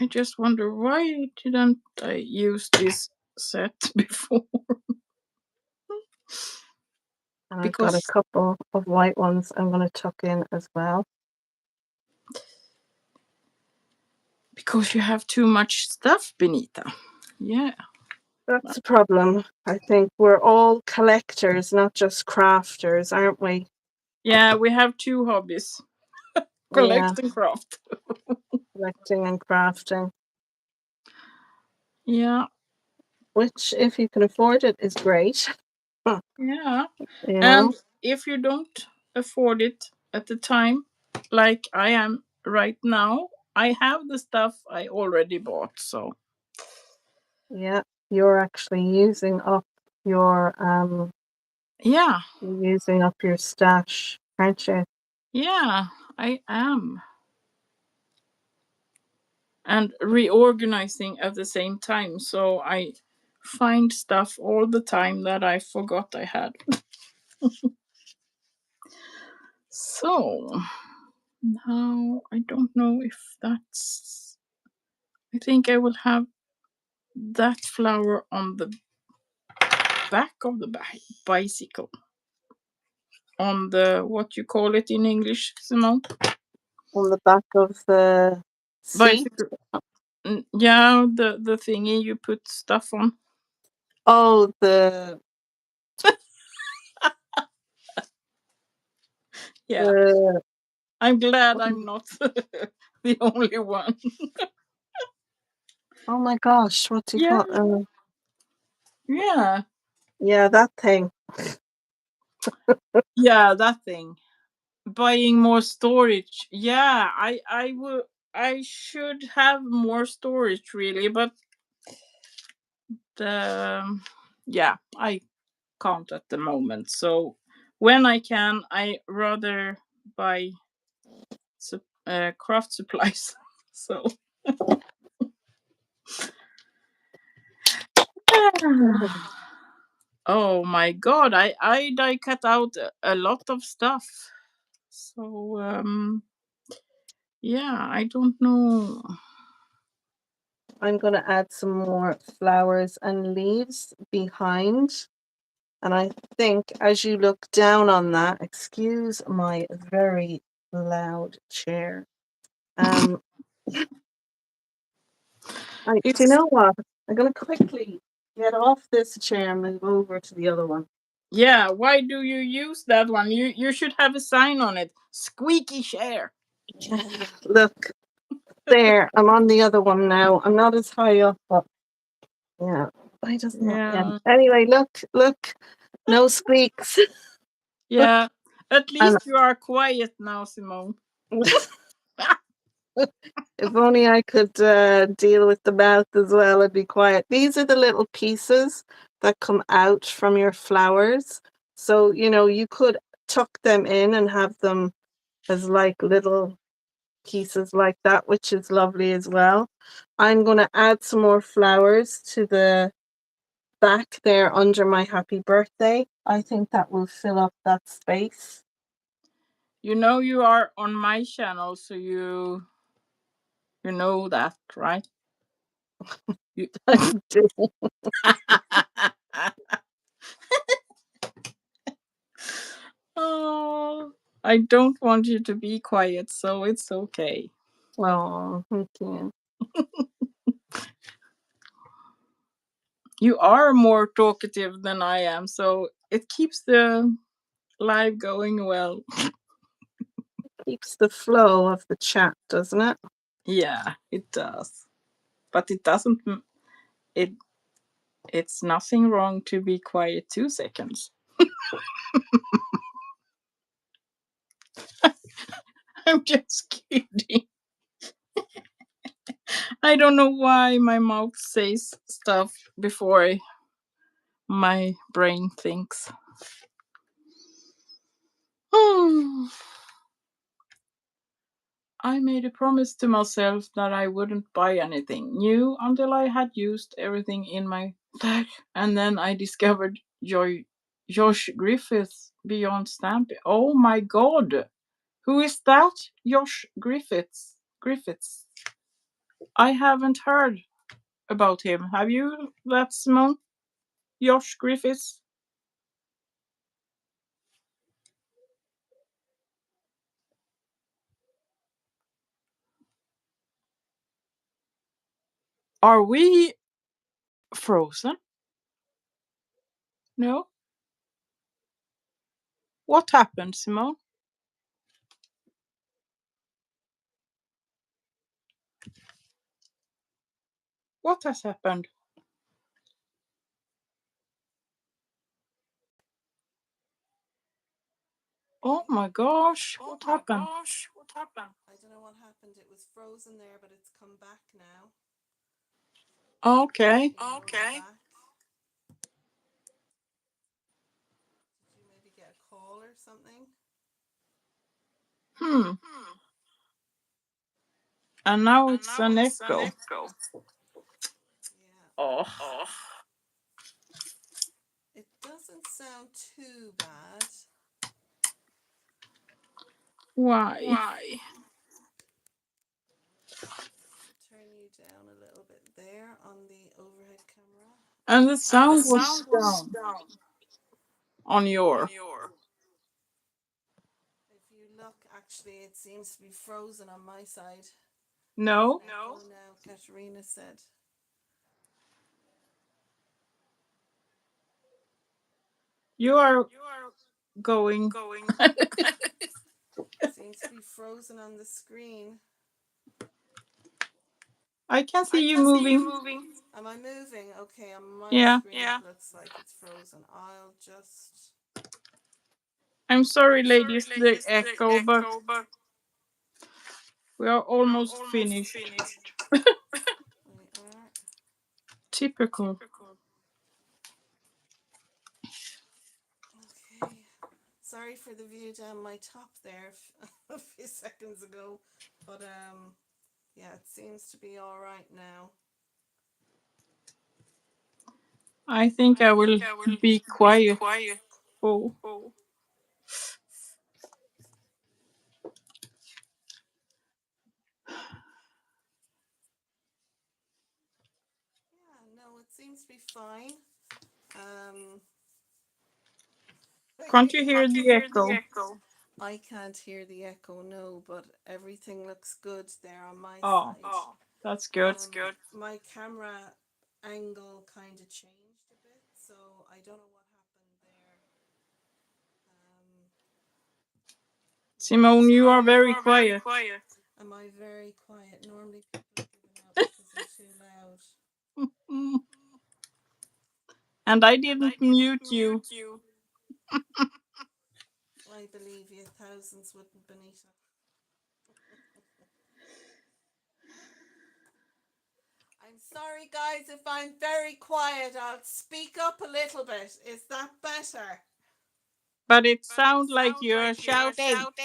I just wonder why didn't I use this set before? And I've got a because couple of white ones I'm going to tuck in as well. because you have too much stuff, Benita. Yeah. That's a problem. I think we're all collectors, not just crafters, aren't we? Yeah, we have two hobbies. Yeah, Collect and craft. collecting and crafting, Yeah. which, if you can afford it, is great. Yeah. You know? And if you don't afford it at the time, like I am right now, I have the stuff I already bought. So Yeah, you're actually using up your yeah, stash, aren't you? yeah, I am. And reorganizing at the same time. So I find stuff all the time that I forgot I had. So now I don't know if that's. I think I will have that flower on the back of the bicycle. On the, what you call it in English, Simone? On the back of the seat. Bicycle. Yeah, the thingy you put stuff on. Oh, the Yeah, the I'm glad I'm not the only one. oh my gosh, what do you Yeah, call yeah, yeah, that thing. yeah, that thing. Buying more storage. Yeah, I will. I should have more storage really, but yeah, I can't at the moment. So when I can, I rather buy craft supplies. So, oh my god, I die cut out a lot of stuff. So yeah, I don't know. I'm going to add some more flowers and leaves behind. And I think as you look down on that, excuse my very loud chair. Um, do you It's know what? I'm going to quickly get off this chair and move over to the other one. yeah. Why do you use that one? You should have a sign on it. Squeaky chair. Look, there. I'm on the other one now. I'm not as high up, but yeah. I just not. Yeah. Yeah, Anyway, look. No squeaks. yeah. At And least you are quiet now, Simone. if only I could deal with the mouth as well and be quiet. These are the little pieces that come out from your flowers. So, you could tuck them in and have them as like little pieces like that, which is lovely as well. I'm going to add some more flowers to the back there under my happy birthday. I think that will fill up that space. You know you are on my channel, so you know that, right? You... I do. Oh, I don't want you to be quiet, so it's okay. Oh, thank you. You are more talkative than I am, so it keeps the live going well. Keeps the flow of the chat, doesn't it? Yeah, it does. But it doesn't. It it's nothing wrong to be quiet 2 seconds. I'm just kidding. I don't know why my mouth says stuff before my brain thinks. Hmm. I made a promise to myself that I wouldn't buy anything new until I had used everything in my deck, and then I discovered Josh Griffiths Beyond Stamping. Oh my god! Who is that? Josh Griffiths. Griffiths. I haven't heard about him. Have you, that Simone? Josh Griffiths? Are we frozen? No? What happened, Simone? What has happened? Oh my gosh, what happened? I don't know what happened. It was frozen there, but it's come back now. Okay. Back. Did you maybe get a call or something? Hmm. And now it's an echo. Yeah. Oh, It doesn't sound too bad. why? Turn you down a little bit there on the overhead camera. And the sound was down on your. If you look, actually, it seems to be frozen on my side. No, Oh, now, Katerina said. you are going. Seems to be frozen on the screen. I can see you moving. Am I moving? Okay, on my Yeah. screen it looks like it's frozen. I'll just. I'm sorry, ladies, the echo, but we are almost finished. We are. Typical. Okay. sorry for the view down my top there a few seconds ago, but yeah, it seems to be all right now. I think I will be quiet. Oh, Yeah, no, it seems to be fine. Um, can't you hear the echo? I can't hear the echo, no, but everything looks good there on my Oh, side. that's good. My camera angle kind of changed a bit, so I don't know what happened there. Um, Simone, you are very quiet. am I very quiet? Normally people are giving out because I'm too loud. Mm. And I didn't mute you. I believe you, thousands wouldn't, Benita. I'm sorry, guys, if I'm very quiet. I'll speak up a little bit. Is that better? But it sounds like you're shouting. Just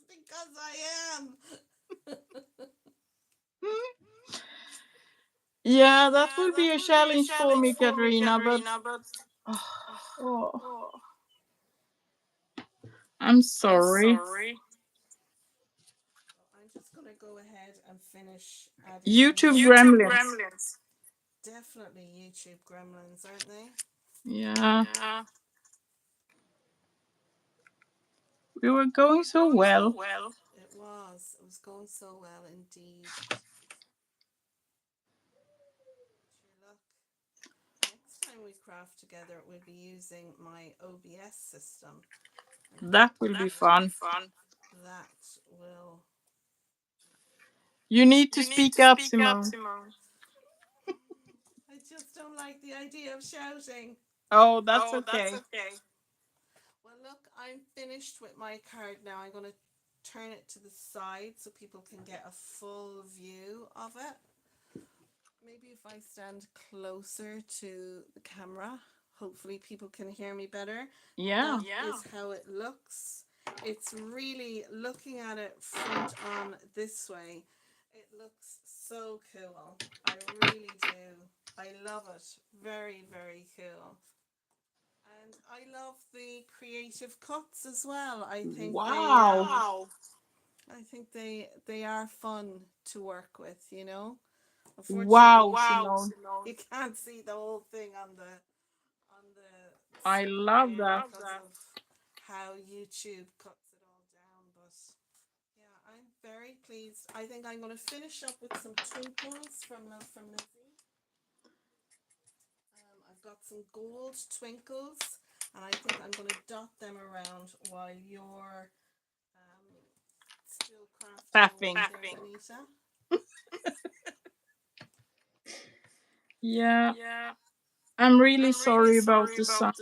because I am. Yeah, that will be a challenge for me, Katrina, but oh, I'm sorry. I'm just going to go ahead and finish adding in YouTube this. gremlins. Definitely YouTube gremlins, aren't they? Yeah, we were going so well. It was. It was going so well indeed. Sure, look. Next time we craft together, we'll be using my OBS system, and That will be fun. that will. You need to speak up, Simone. I just don't like the idea of shouting. Oh, that's okay. Well, look, I'm finished with my card now. I'm going to turn it to the side so people can get a full view of it. Maybe if I stand closer to the camera, hopefully people can hear me better. Yeah. That is how it looks. It's really, looking at it front on this way, it looks so cool. I really do. I love it. Very, very cool. And I love the creative cuts as well. Wow. I think they are fun to work with, you know. Unfortunately, Wow, Simone. you can't see the whole thing on the I love screen that. because of how YouTube cuts it all down. But yeah, I'm very pleased. I think I'm going to finish up with some twinkles from Lizzie. I've got some gold twinkles, and I think I'm going to dot them around while you're still crafting away Tapping. there, Benita. Yeah, I'm really sorry about the sound.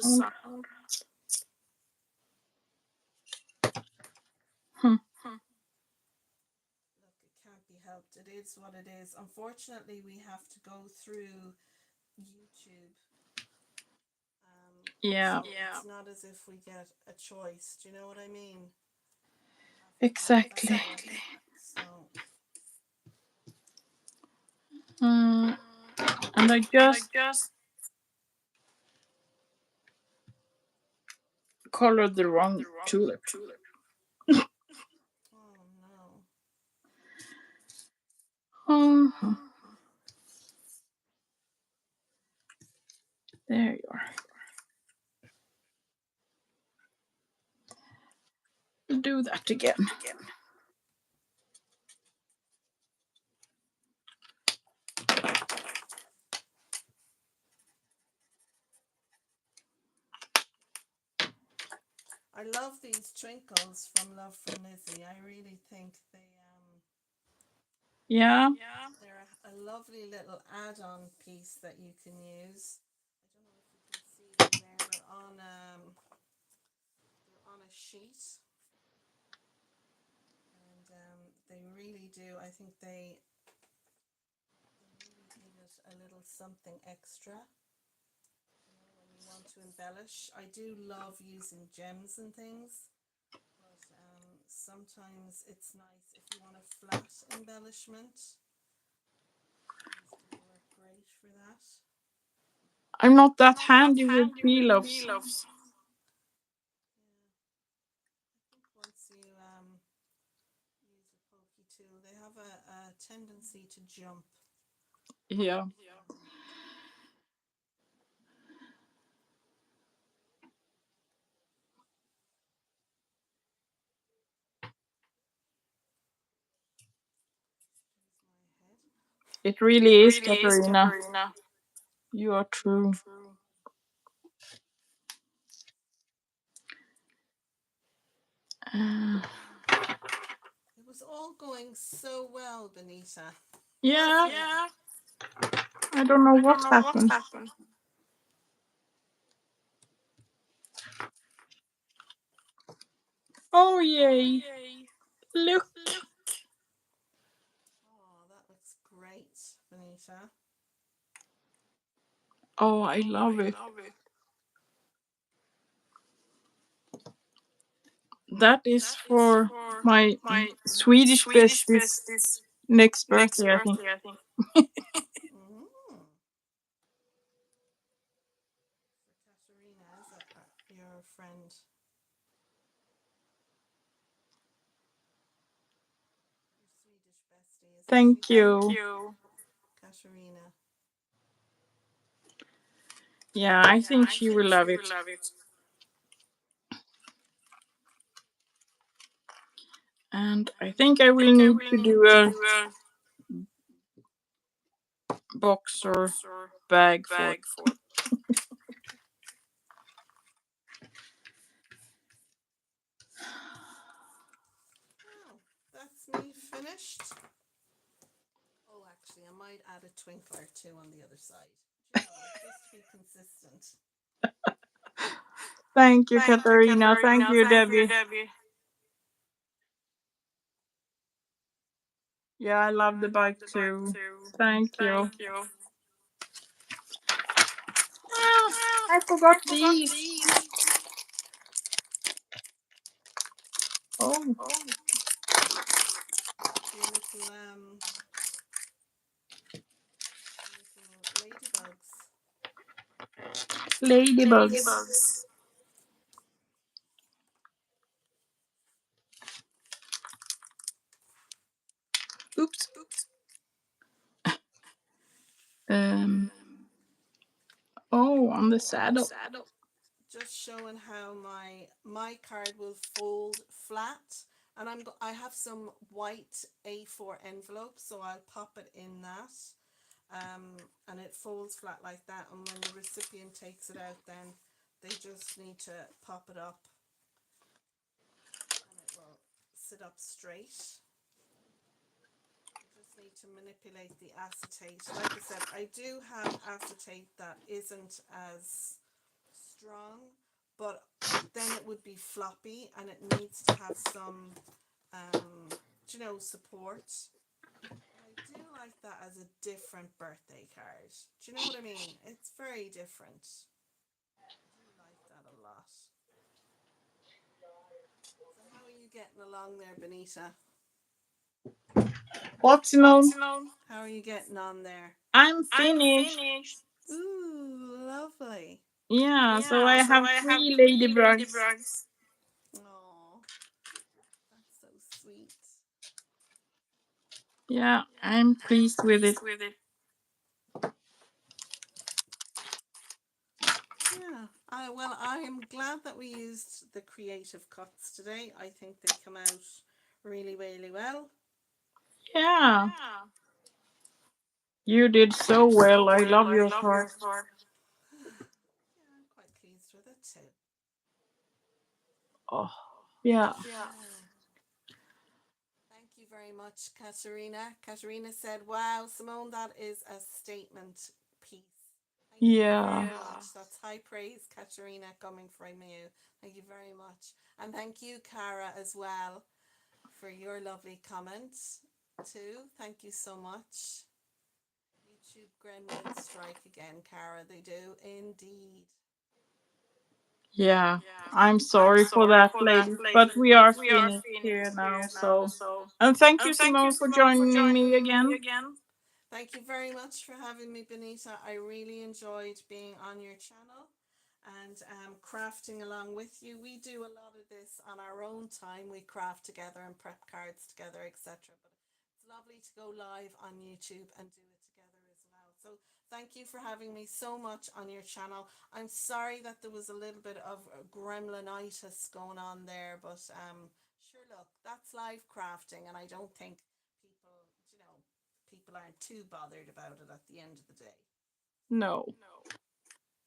Hmm. Look, it can't be helped. It is what it is. Unfortunately, we have to go through YouTube. Yeah, So it's not as if we get a choice. Do you know what I mean? We have to do it that exactly. way. So Mm, and I just colored the wrong tulip. oh no. Uh-huh. There you are. We'll do that again. I love these twinkles from Love from Lizzie. I really think Yeah, they're a lovely little add-on piece that you can use. I don't know if you can see them there. They're on a sheet, and they really do. I think they really give it a little something extra. You know, when want to embellish. I do love using gems and things, but sometimes it's nice if you want a flat embellishment. These do work great for that. I'm not that handy with peel offs. Yeah, I think once you use a pokey tool, they have a tendency to jump. Yeah. Here's my head. It really is, Katarina. You are true. Uh, It was all going so well, Benita. yeah, Wasn't it? I don't know what happened. Oh, yay. Look. Oh, that looks great, Benita. Oh, I love it. That is for my Swedish bestie's next birthday, I think. Mm. For Katerina, is it your friend? Your Swedish bestie, isn't she? Thank you. Katerina. Yeah, I think she will love it. And I think I will need to do a box or bag for it. Oh, that's me finished. Oh, actually, I might add a twinkle or two on the other side. Do you know, just to be consistent. Thank you, Katarina. Thank you, Debbie. Yeah, I love the bike too. Thank you. Ah, I forgot these. Oh, Your little ladybugs. ladybugs. Oops. Um. Oh, on the saddle. Just showing how my card will fold flat, and I have some white A4 envelopes, so I'll pop it in that, and it folds flat like that, and when the recipient takes it out, then they just need to pop it up and it will sit up straight. You just need to manipulate the acetate. Like I said, I do have acetate that isn't as strong, but then it would be floppy and it needs to have some, support. But I do like that as a different birthday card. Do you know what I mean? It's very different. I do like that a lot. So how are you getting along there, Benita? What, Simone? How are you getting on there? I'm finished. Ooh, lovely. Yeah, so I have three ladybugs. Oh, that's so sweet. Yeah, I'm pleased with it. Yeah. I am glad that we used the creative cuts today. I think they come out really, really well. Yeah, you did so well. I love your card. Yeah, I'm quite pleased with it too. Oh, yeah. Yeah. Thank you very much, Katerina. Katerina said, "Wow, Simone, that is a statement piece." Thank you Yeah. very much. That's high praise, Katerina, coming from you. Thank you very much. And thank you, Cara, as well, for your lovely comments, too. Thank you so much. YouTube gremlins strike again, Cara. They do indeed. Yeah, I'm sorry for that, ladies, but we are finished here now. So, and thank you, Simone, for joining me again. Thank you very much for having me, Benita. I really enjoyed being on your channel and crafting along with you. We do a lot of this on our own time. We craft together and prep cards together, etc. But it's lovely to go live on YouTube and do it together as well. So thank you for having me so much on your channel. I'm sorry that there was a little bit of gremlinitis going on there, but sure, look, that's live crafting, and I don't think people, you know, people aren't too bothered about it at the end of the day. No.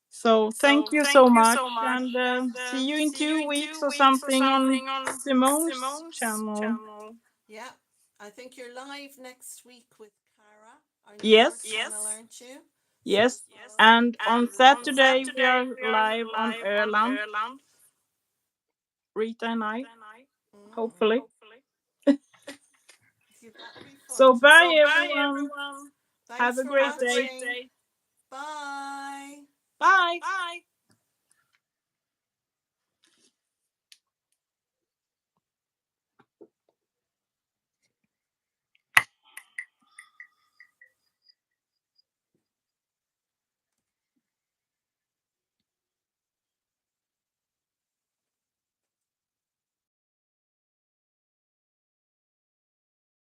So, thank you so much, and see you in 2 weeks or something on Simone's channel. Yeah, I think you're live next week with Cara on your Yes, channel, aren't you? So yes. follow And on follow along. Saturday, we are live on Erland, Rita and I, Mm. hopefully. Yeah, that'll be fun So, to bye, see. everyone. Have Thanks a for great day. watching. Bye. Bye.